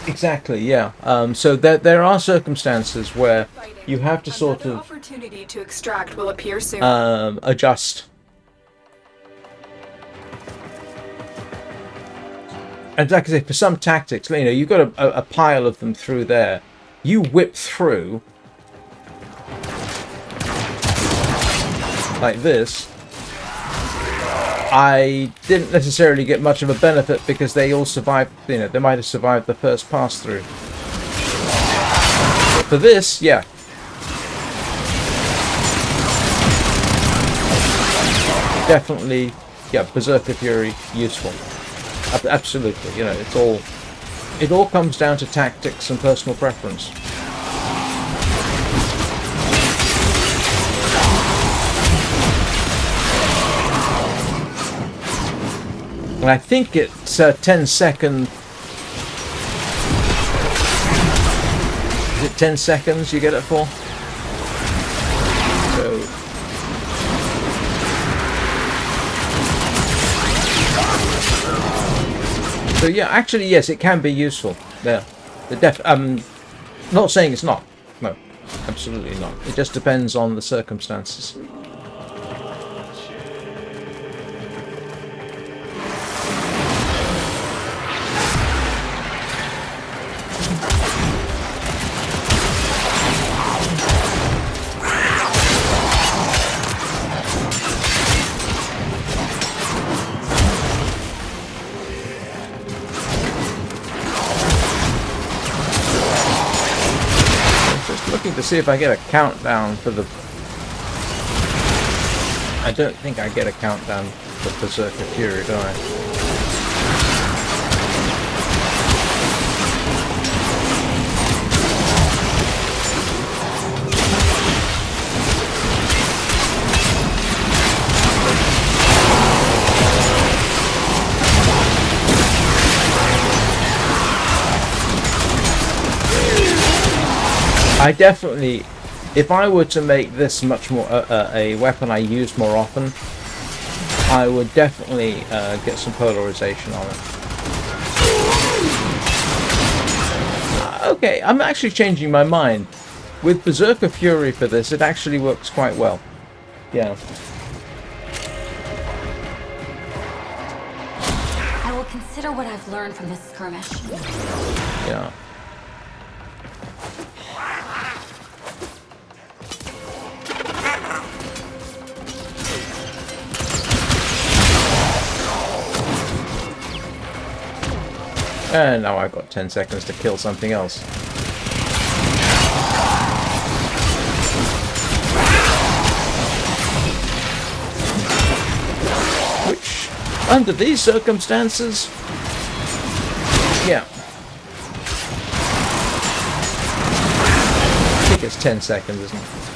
Exactly, yeah. So there are circumstances where you have to sort Another of opportunity to extract will appear soon. adjust. And like I say, for some tactics, you know, you've got a pile of them through there. You whip through like this. I didn't necessarily get much of a benefit because they all survived, you know, they might have survived the first pass through. For this, yeah. Definitely, yeah, Berserker Fury, useful. Absolutely, you know, it all comes down to tactics and personal preference. And I think it's 10 seconds. Is it 10 seconds you get it for? So yeah, actually yes, it can be useful. Yeah, not saying it's not. No, absolutely not. It just depends on the circumstances. To see if I get a countdown for the... I don't think I get a countdown for Berserker Fury, do I? I definitely, if I were to make this much more a weapon I use more often, I would definitely get some polarization on it. Okay, I'm actually changing my mind. With Berserker Fury for this, it actually works quite well. Yeah. I will consider what I've learned from this skirmish. Yeah. And now I've got 10 seconds to kill something else. Which, under these circumstances, yeah. I think it's 10 seconds, isn't it?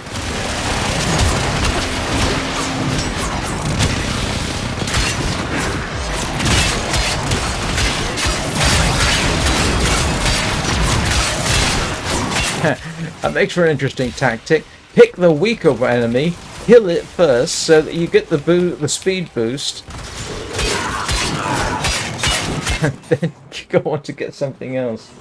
That makes for an interesting tactic. Pick the weaker enemy, kill it first, so that you get the speed boost, and then you go on to get something else.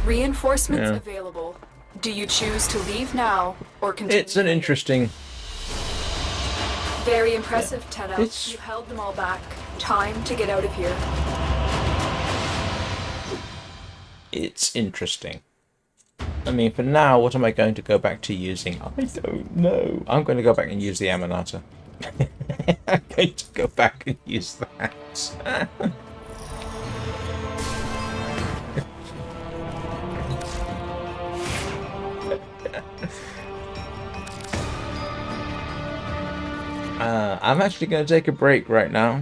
Reinforcements Yeah. available. Do you choose to leave now or continue? It's an interesting... Very impressive, Tenno. It's- You held them all back. Time to get out of here. It's interesting. I mean, for now, what am I going to go back to using? I don't know. I'm going to go back and use the Amanata. I'm going to go back and use that. I'm actually going to take a break right now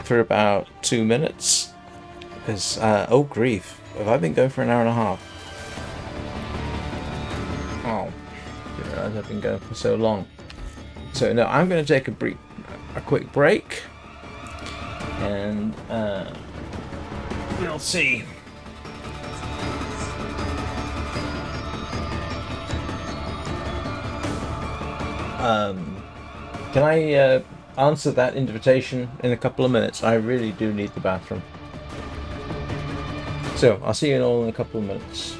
for about 2 minutes because, oh grief, have I been going for an hour and a half? Oh, I didn't realize I've been going for so long. So no, I'm going to take a quick break, and we'll see. Can I answer that invitation in a couple of minutes? I really do need the bathroom. So, I'll see you all in a couple of minutes.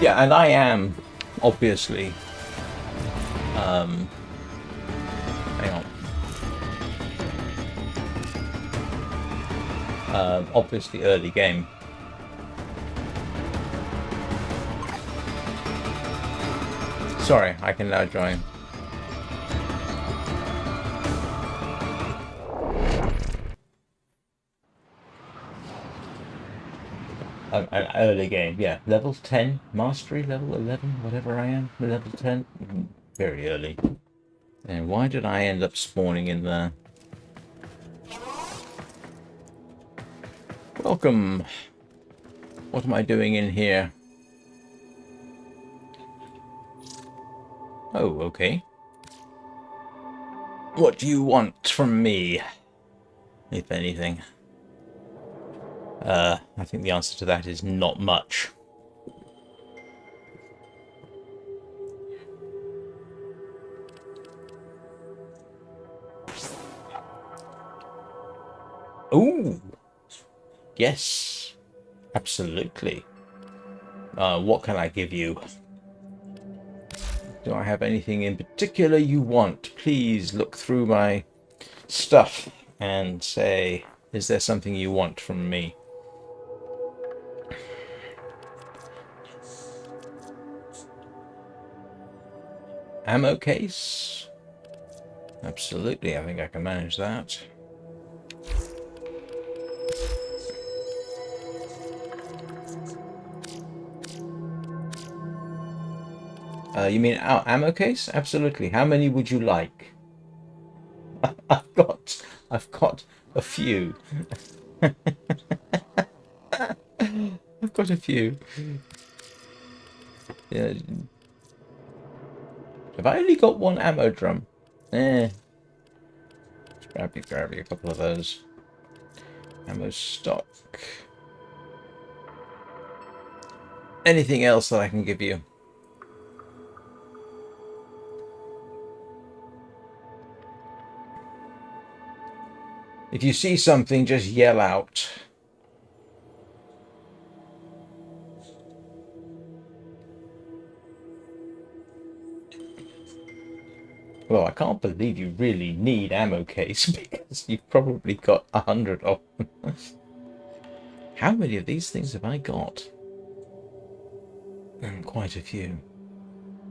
Yeah, and I am, obviously, hang on. Obviously early game. Sorry, I can now join. An early game, yeah. Level 10, mastery, level 11, whatever I am. Level 10, very early. And why did I end up spawning in there? Welcome. What am I doing in here? Oh, okay. What do you want from me? If anything. I think the answer to that is not much. Ooh! Yes. Absolutely. What can I give you? Do I have anything in particular you want? Please look through my stuff and say, is there something you want from me? Ammo case? Absolutely, I think I can manage that. You mean our ammo case? Absolutely. How many would you like? I've got a few. I've got a few. Yeah. Have I only got one ammo drum? Grab you a couple of those. Ammo stock. Anything else that I can give you? If you see something, just yell out. Well, I can't believe you really need ammo case because you've probably got 100 of them. How many of these things have I got? Quite a few.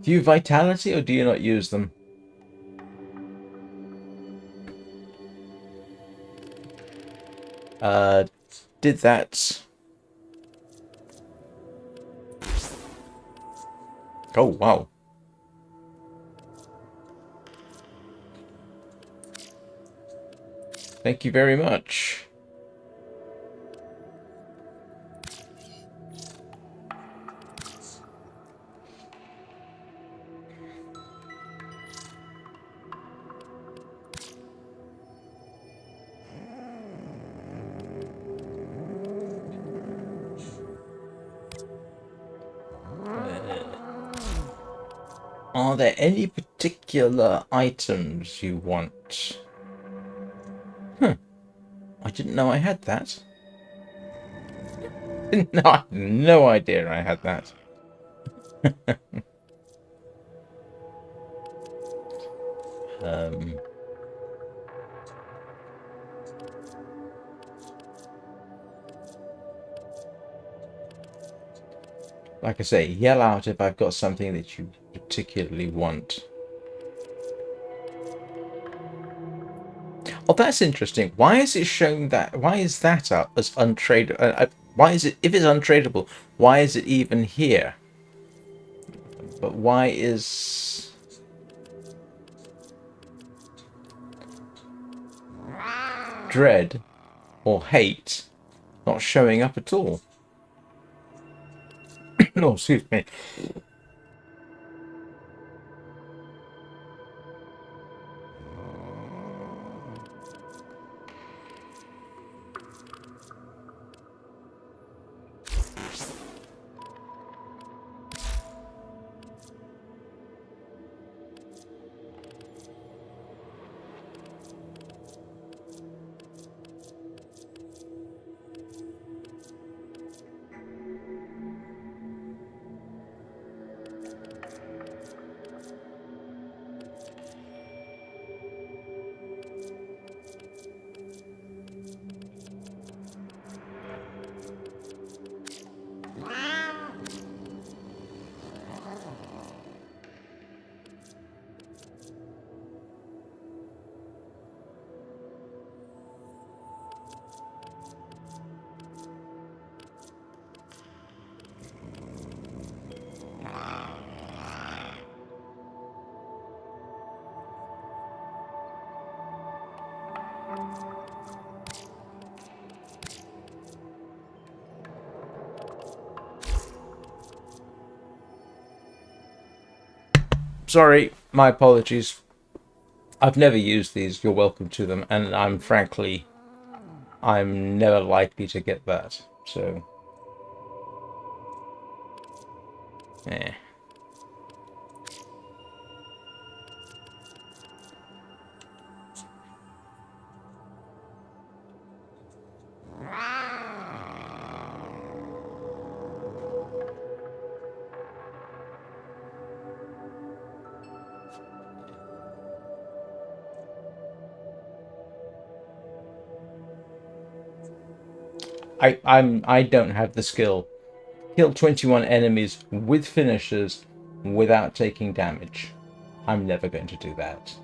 Do you vitality or do you not use them? Did that. Oh, wow. Thank you very much. Are there any particular items you want? I didn't know I had that. No, I had no idea I had that. Like I say, yell out if I've got something that you particularly want. Oh, that's interesting. Why is it showing that? Why is that up as untradeable? Why is it, if it's untradeable, why is it even here? But why is... dread or hate not showing up at all? No, excuse me. sorry, my apologies. I've never used these. You're welcome to them, and I'm never likely to get that. So, eh. I don't have the skill. Kill 21 enemies with finishers without taking damage. I'm never going to do that.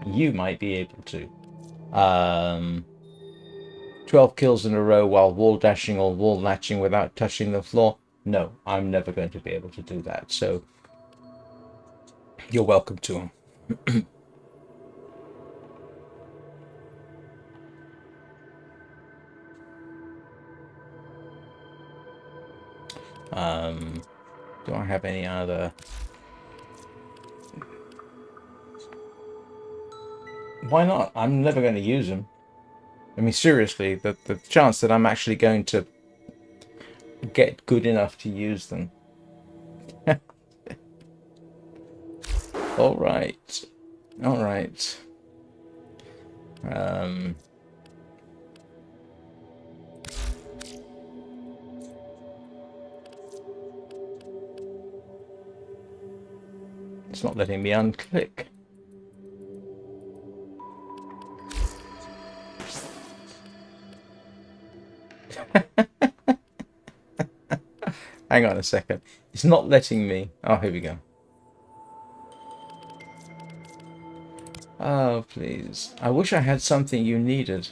You might be able to. 12 kills in a row while wall dashing or wall latching without touching the floor. No, I'm never going to be able to do that. So you're welcome to them. Do I have any other? Why not? I'm never going to use them. I mean, seriously, the chance that I'm actually going to get good enough to use them. All right. All right. It's not letting me unclick. Hang on a second. It's not letting me. Oh, here we go. Oh, please. I wish I had something you needed.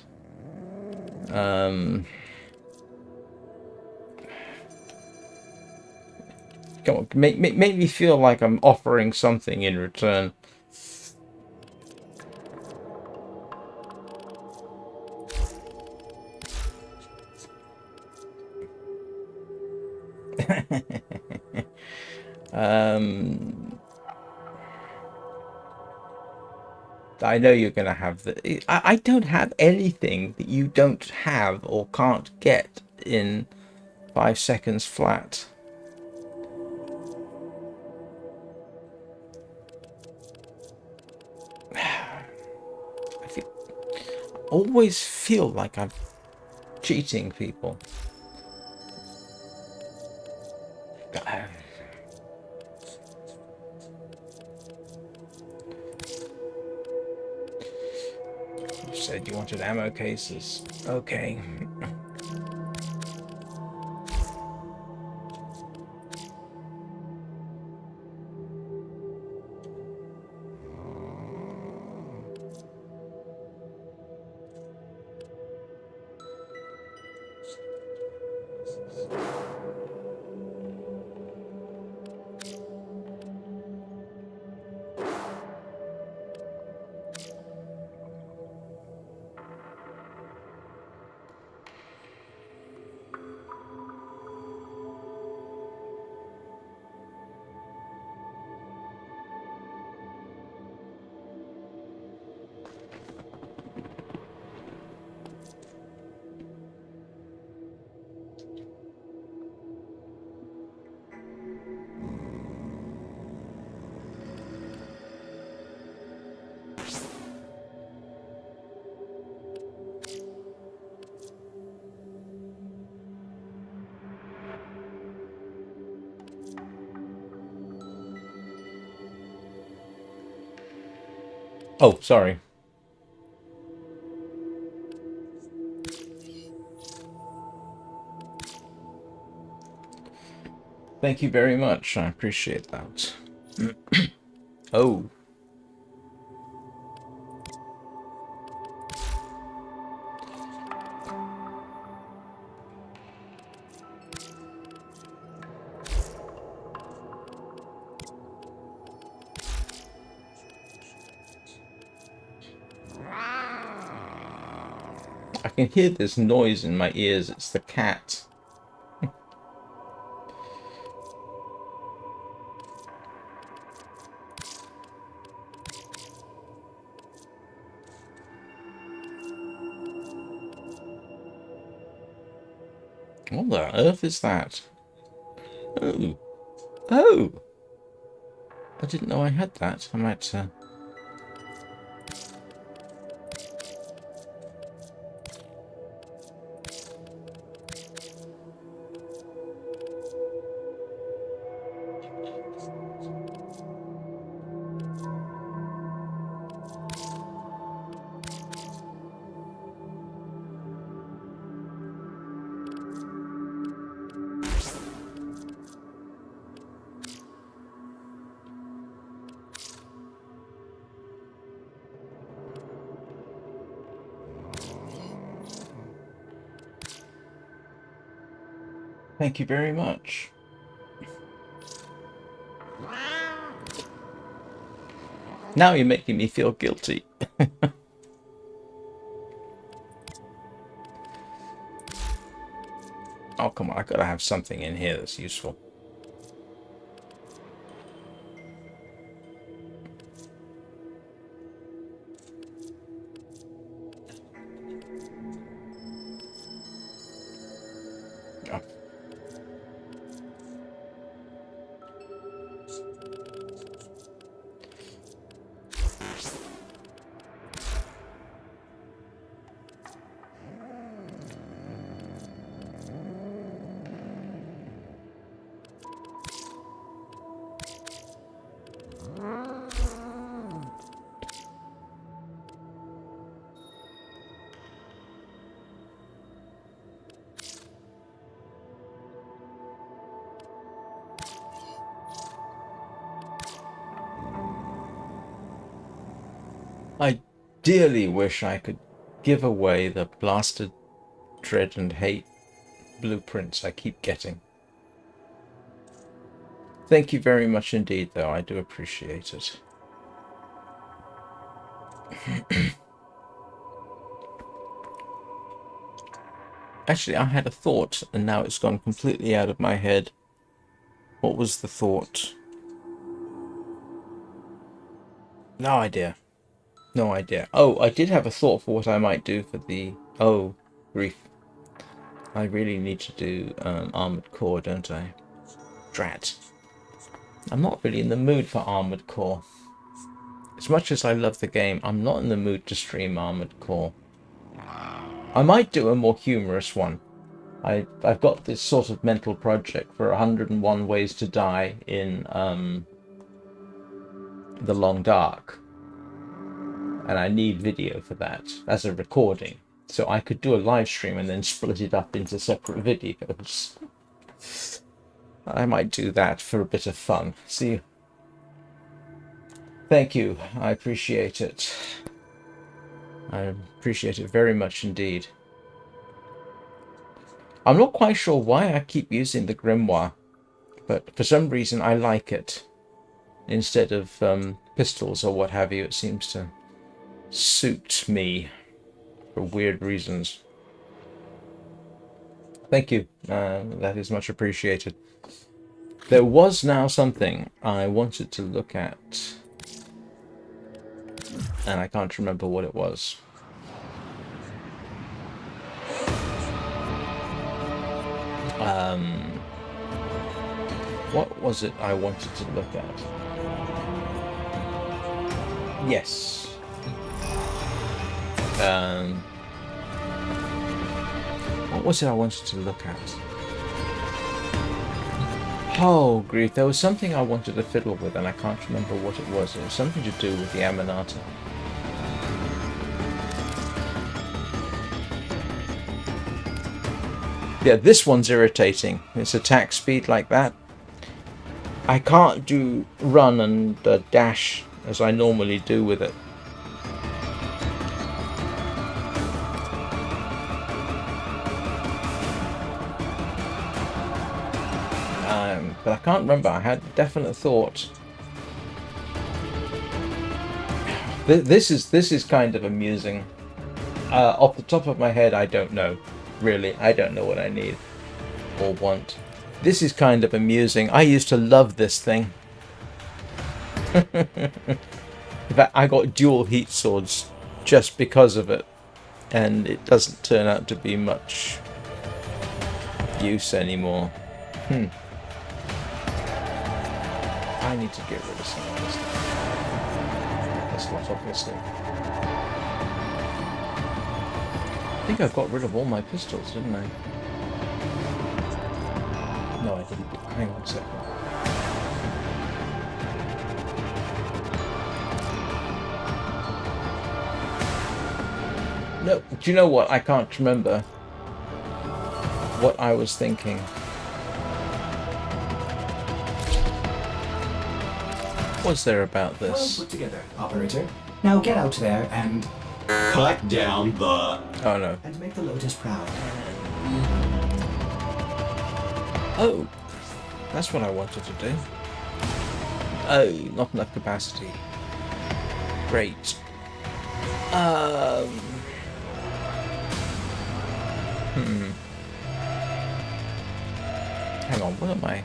Come on, make me feel like I'm offering something in return. I know you're going to have the... I don't have anything that you don't have or can't get in 5 seconds flat. I always feel like I'm cheating people. You said you wanted ammo cases. Okay. Oh, sorry. Thank you very much. I appreciate that. Oh. I can hear this noise in my ears. It's the cat. What the earth is that? Oh. Oh! I didn't know I had that. I might... Thank you very much. Now you're making me feel guilty. Oh, come on. I gotta have something in here that's useful. Oh. I dearly wish I could give away the blasted dread and hate blueprints I keep getting. Thank you very much indeed, though. I do appreciate it. Actually, I had a thought, and now it's gone completely out of my head. What was the thought? No idea. No idea. Oh, I did have a thought for what I might do for the... Oh, grief. I really need to do Armored Core, don't I? Drat. I'm not really in the mood for Armored Core. As much as I love the game, I'm not in the mood to stream Armored Core. I might do a more humorous one. I've got this sort of mental project for 101 Ways to Die in The Long Dark. And I need video for that as a recording. So I could do a live stream and then split it up into separate videos. I might do that for a bit of fun. See? Thank you. I appreciate it. I appreciate it very much indeed. I'm not quite sure why I keep using the Grimoire, but for some reason I like it. Instead of pistols or what have you, it seems to suit me for weird reasons. Thank you. That is much appreciated. There was now something I wanted to look at, and I can't remember what it was. What was it I wanted to look at? Yes. What was it I wanted to look at? Oh, grief. There was something I wanted to fiddle with, and I can't remember what it was. It was something to do with the Aminata. Yeah, this one's irritating. It's attack speed like that. I can't do run and dash as I normally do with it. But I can't remember. I had a definite thought. This is kind of amusing. Off the top of my head, I don't know. Really, I don't know what I need or want. This is kind of amusing. I used to love this thing. In fact, I got dual heat swords just because of it, and it doesn't turn out to be much use anymore. I need to get rid of some of this stuff. That's not obviously. I think I got rid of all my pistols, didn't I? No, I didn't. Hang on a second. No, do you know what? I can't remember what I was thinking. What's there about Well this? put together, operator. Now get out there and Cut down the... Oh no. make the Lotus proud. Oh, that's what I wanted to do. Oh, not enough capacity. Great. Hang on, what am I?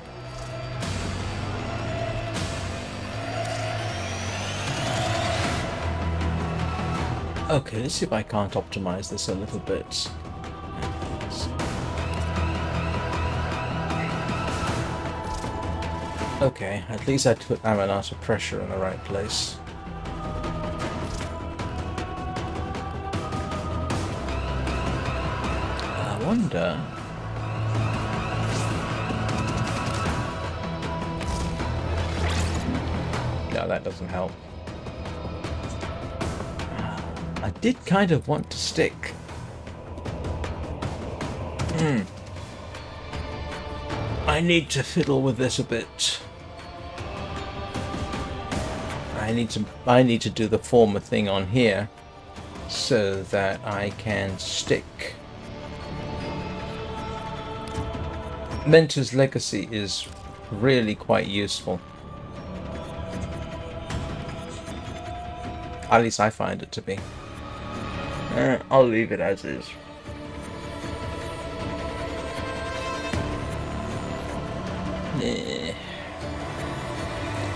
Okay, let's see if I can't optimize this a little bit. Okay, at least I put Amanata pressure in the right place. I wonder... No, that doesn't help. I did kind of want to stick. I need to fiddle with this a bit. I need to do the former thing on here so that I can stick. Mentor's Legacy is really quite useful. At least I find it to be. I'll leave it as is.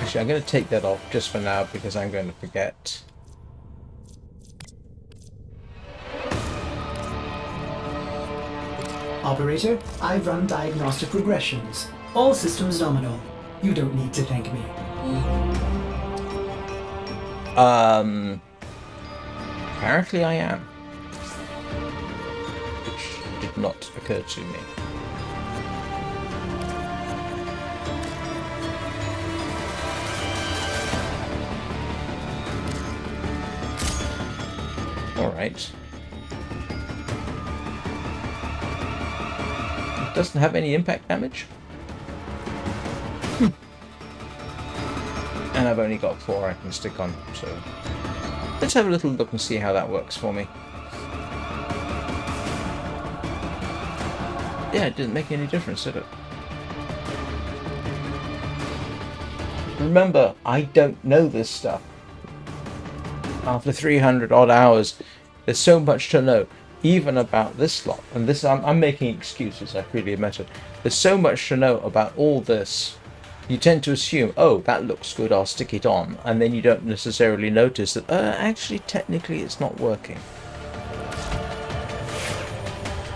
Actually, I'm going to take that off just for now because I'm going to forget. Operator, I've run diagnostic regressions. All systems nominal. You don't need to thank me. Apparently I am. Which did not occur to me. Alright. It doesn't have any impact damage. And I've only got 4 I can stick on, so... Let's have a little look and see how that works for me. Yeah, it didn't make any difference, did it? Remember, I don't know this stuff. After 300 odd hours, there's so much to know, even about this lot. And this, I'm making excuses, I freely admit it. There's so much to know about all this. You tend to assume, oh, that looks good, I'll stick it on. And then you don't necessarily notice that, actually, technically, it's not working.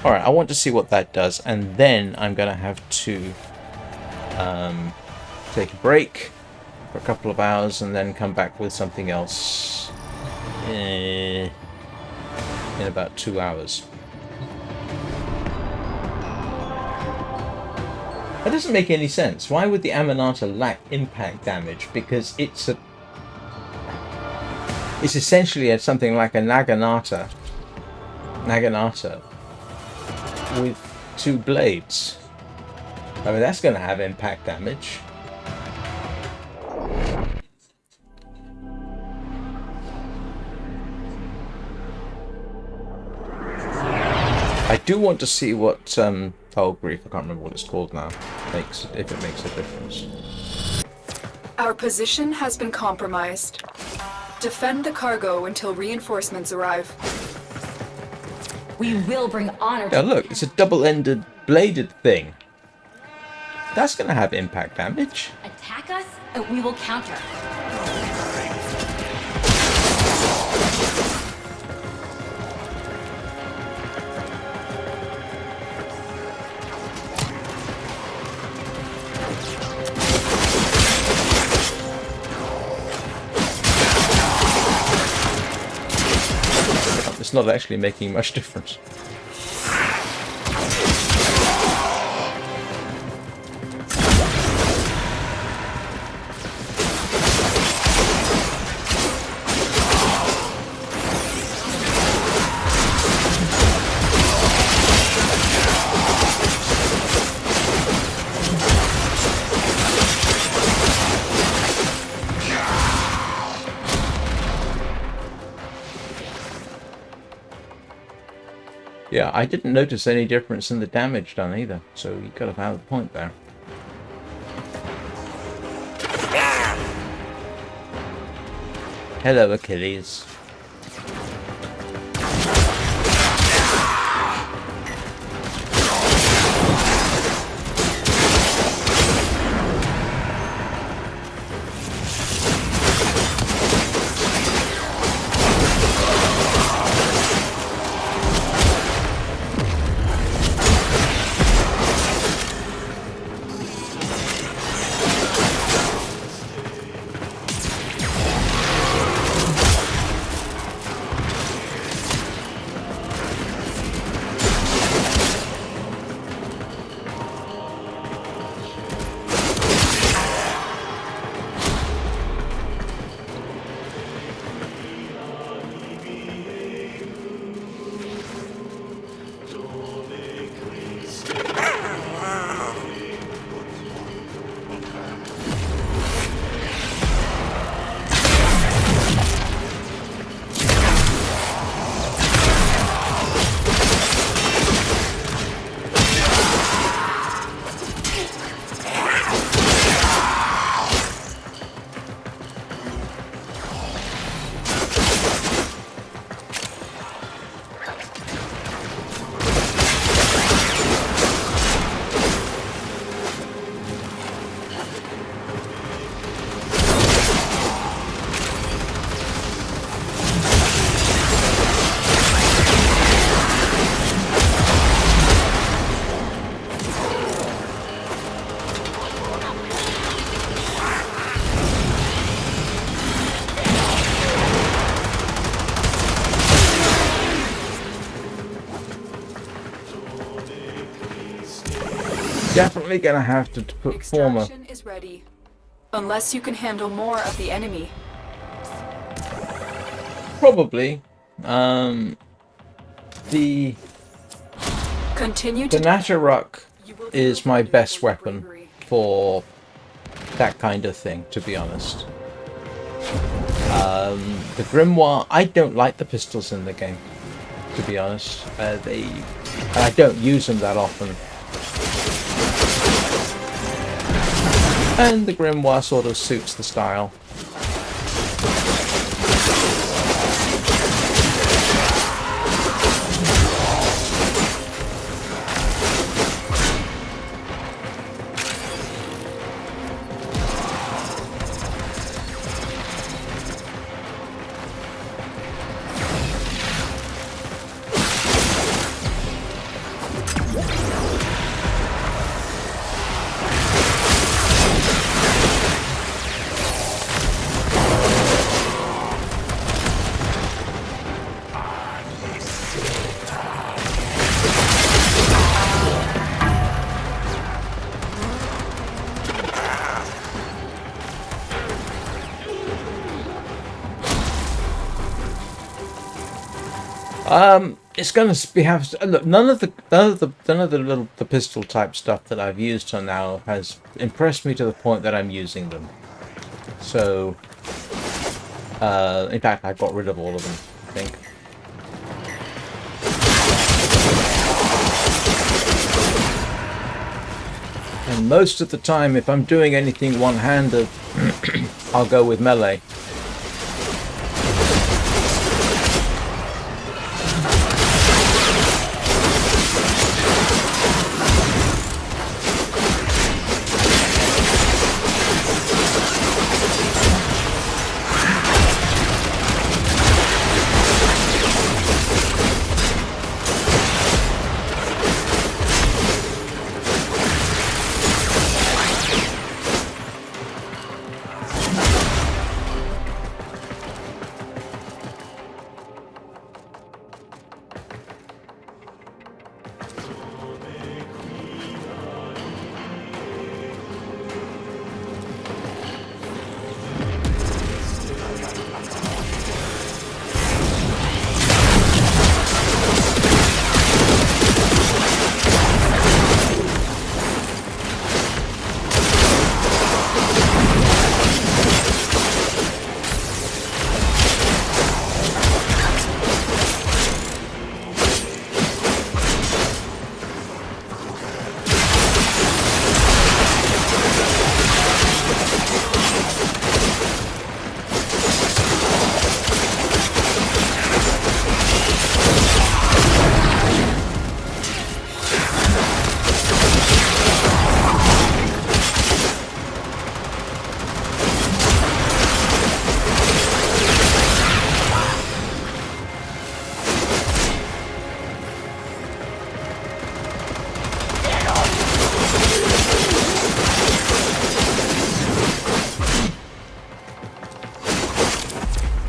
Alright, I want to see what that does. And then I'm going to have to take a break for a couple of hours and then come back with something else in about 2 hours. That doesn't make any sense. Why would the Amanata lack impact damage? Because it's essentially something like a Naginata with 2 blades. I mean, that's going to have impact damage. I do want to see what oh grief, I can't remember what it's called now. If it makes a difference. Our position has been compromised. Defend the cargo until reinforcements arrive. We will bring honor Yeah, to look, it's a double-ended bladed thing. That's gonna have impact damage. attack us, and we will counter. It's not actually making much difference. Yeah, I didn't notice any difference in the damage done either, so you got a valid point there. Hello, Achilles. Definitely gonna have to put former. Extraction is ready. Unless you can handle more of the enemy. Probably. Continue The to Natteruk You will be is my rewarded best for your weapon bravery. for that kind of thing, to be honest. The Grimoire, I don't like the pistols in the game, to be honest. And I don't use them that often. And the Grimoire sort of suits the style. It's going to be look. None of the pistol type stuff that I've used till now has impressed me to the point that I'm using them. So, in fact, I got rid of all of them, I think. And most of the time, if I'm doing anything one-handed, I'll go with melee.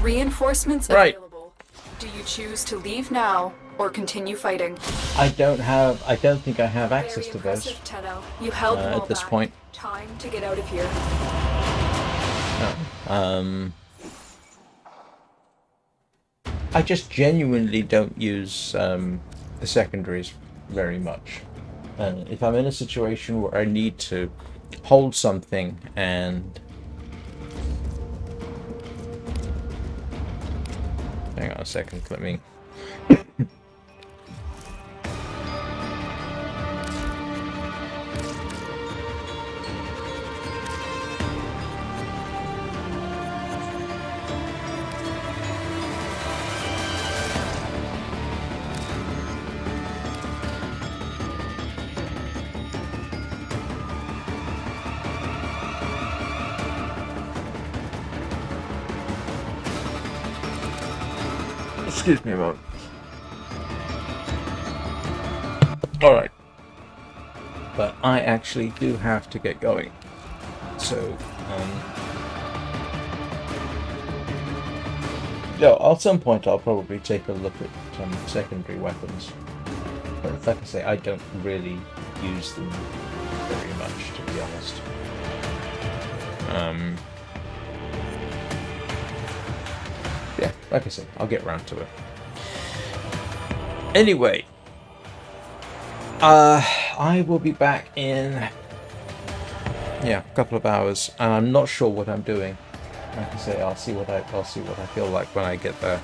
Reinforcements Right. available. Do you choose to leave now or continue fighting? I don't think I have access Very to those impressive, Tenno. You held them all at this back. point. Time to get out of here. I just genuinely don't use the secondaries very much. If I'm in a situation where I need to hold something and... Hang on a second, let me... Excuse me a moment. Alright. But I actually do have to get going. So, yeah, at some point I'll probably take a look at some secondary weapons. But like I say, I don't really use them very much, to be honest. Yeah, like I said, I'll get around to it. Anyway, I will be back in a couple of hours, and I'm not sure what I'm doing. Like I say, I'll see what I feel like when I get there.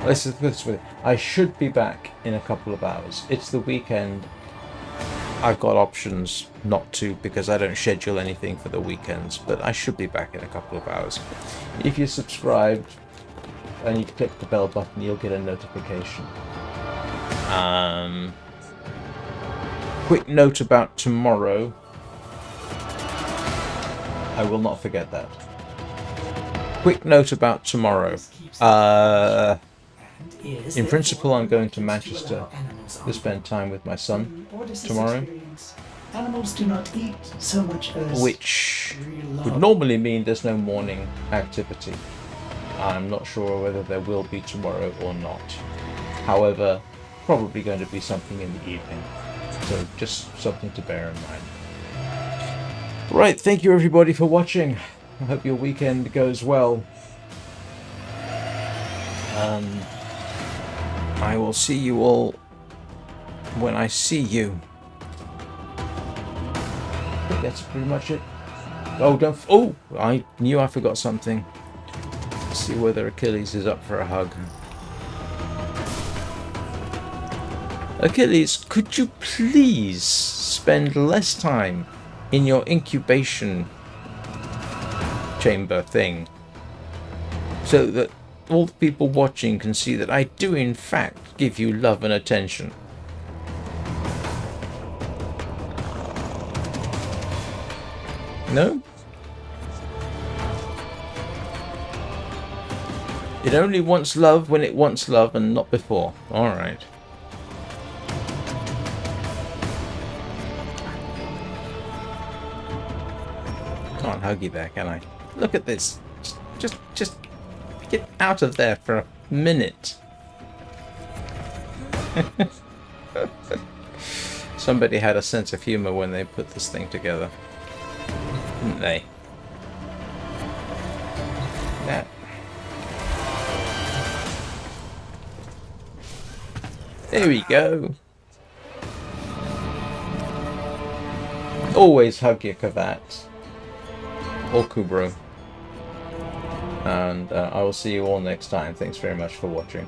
Let's put this way: I should be back in a couple of hours. It's the weekend. I've got options not to because I don't schedule anything for the weekends, but I should be back in a couple of hours. If you're subscribed and you click the bell button, you'll get a notification. Quick note about tomorrow. I will not forget that. Quick note about tomorrow. In principle, I'm going to Manchester to spend time with my son tomorrow, Animals do not eat so much as which would normally mean there's no morning activity. I'm not sure whether there will be tomorrow or not. However, probably going to be something in the evening. So just something to bear in mind. Right, thank you everybody for watching. I hope your weekend goes well. I will see you all when I see you. I think that's pretty much it. Oh, I knew I forgot something. Let's see whether Achilles is up for a hug. Achilles, could you please spend less time in your incubation chamber thing so that all the people watching can see that I do in fact give you love and attention? No? It only wants love when it wants love and not before. Alright. Can't hug you there, can I? Look at this. Just get out of there for a minute. Somebody had a sense of humor when they put this thing together, didn't they? Yeah. There we go. Always hug your Kavat. Or Kubrow. And I will see you all next time. Thanks very much for watching.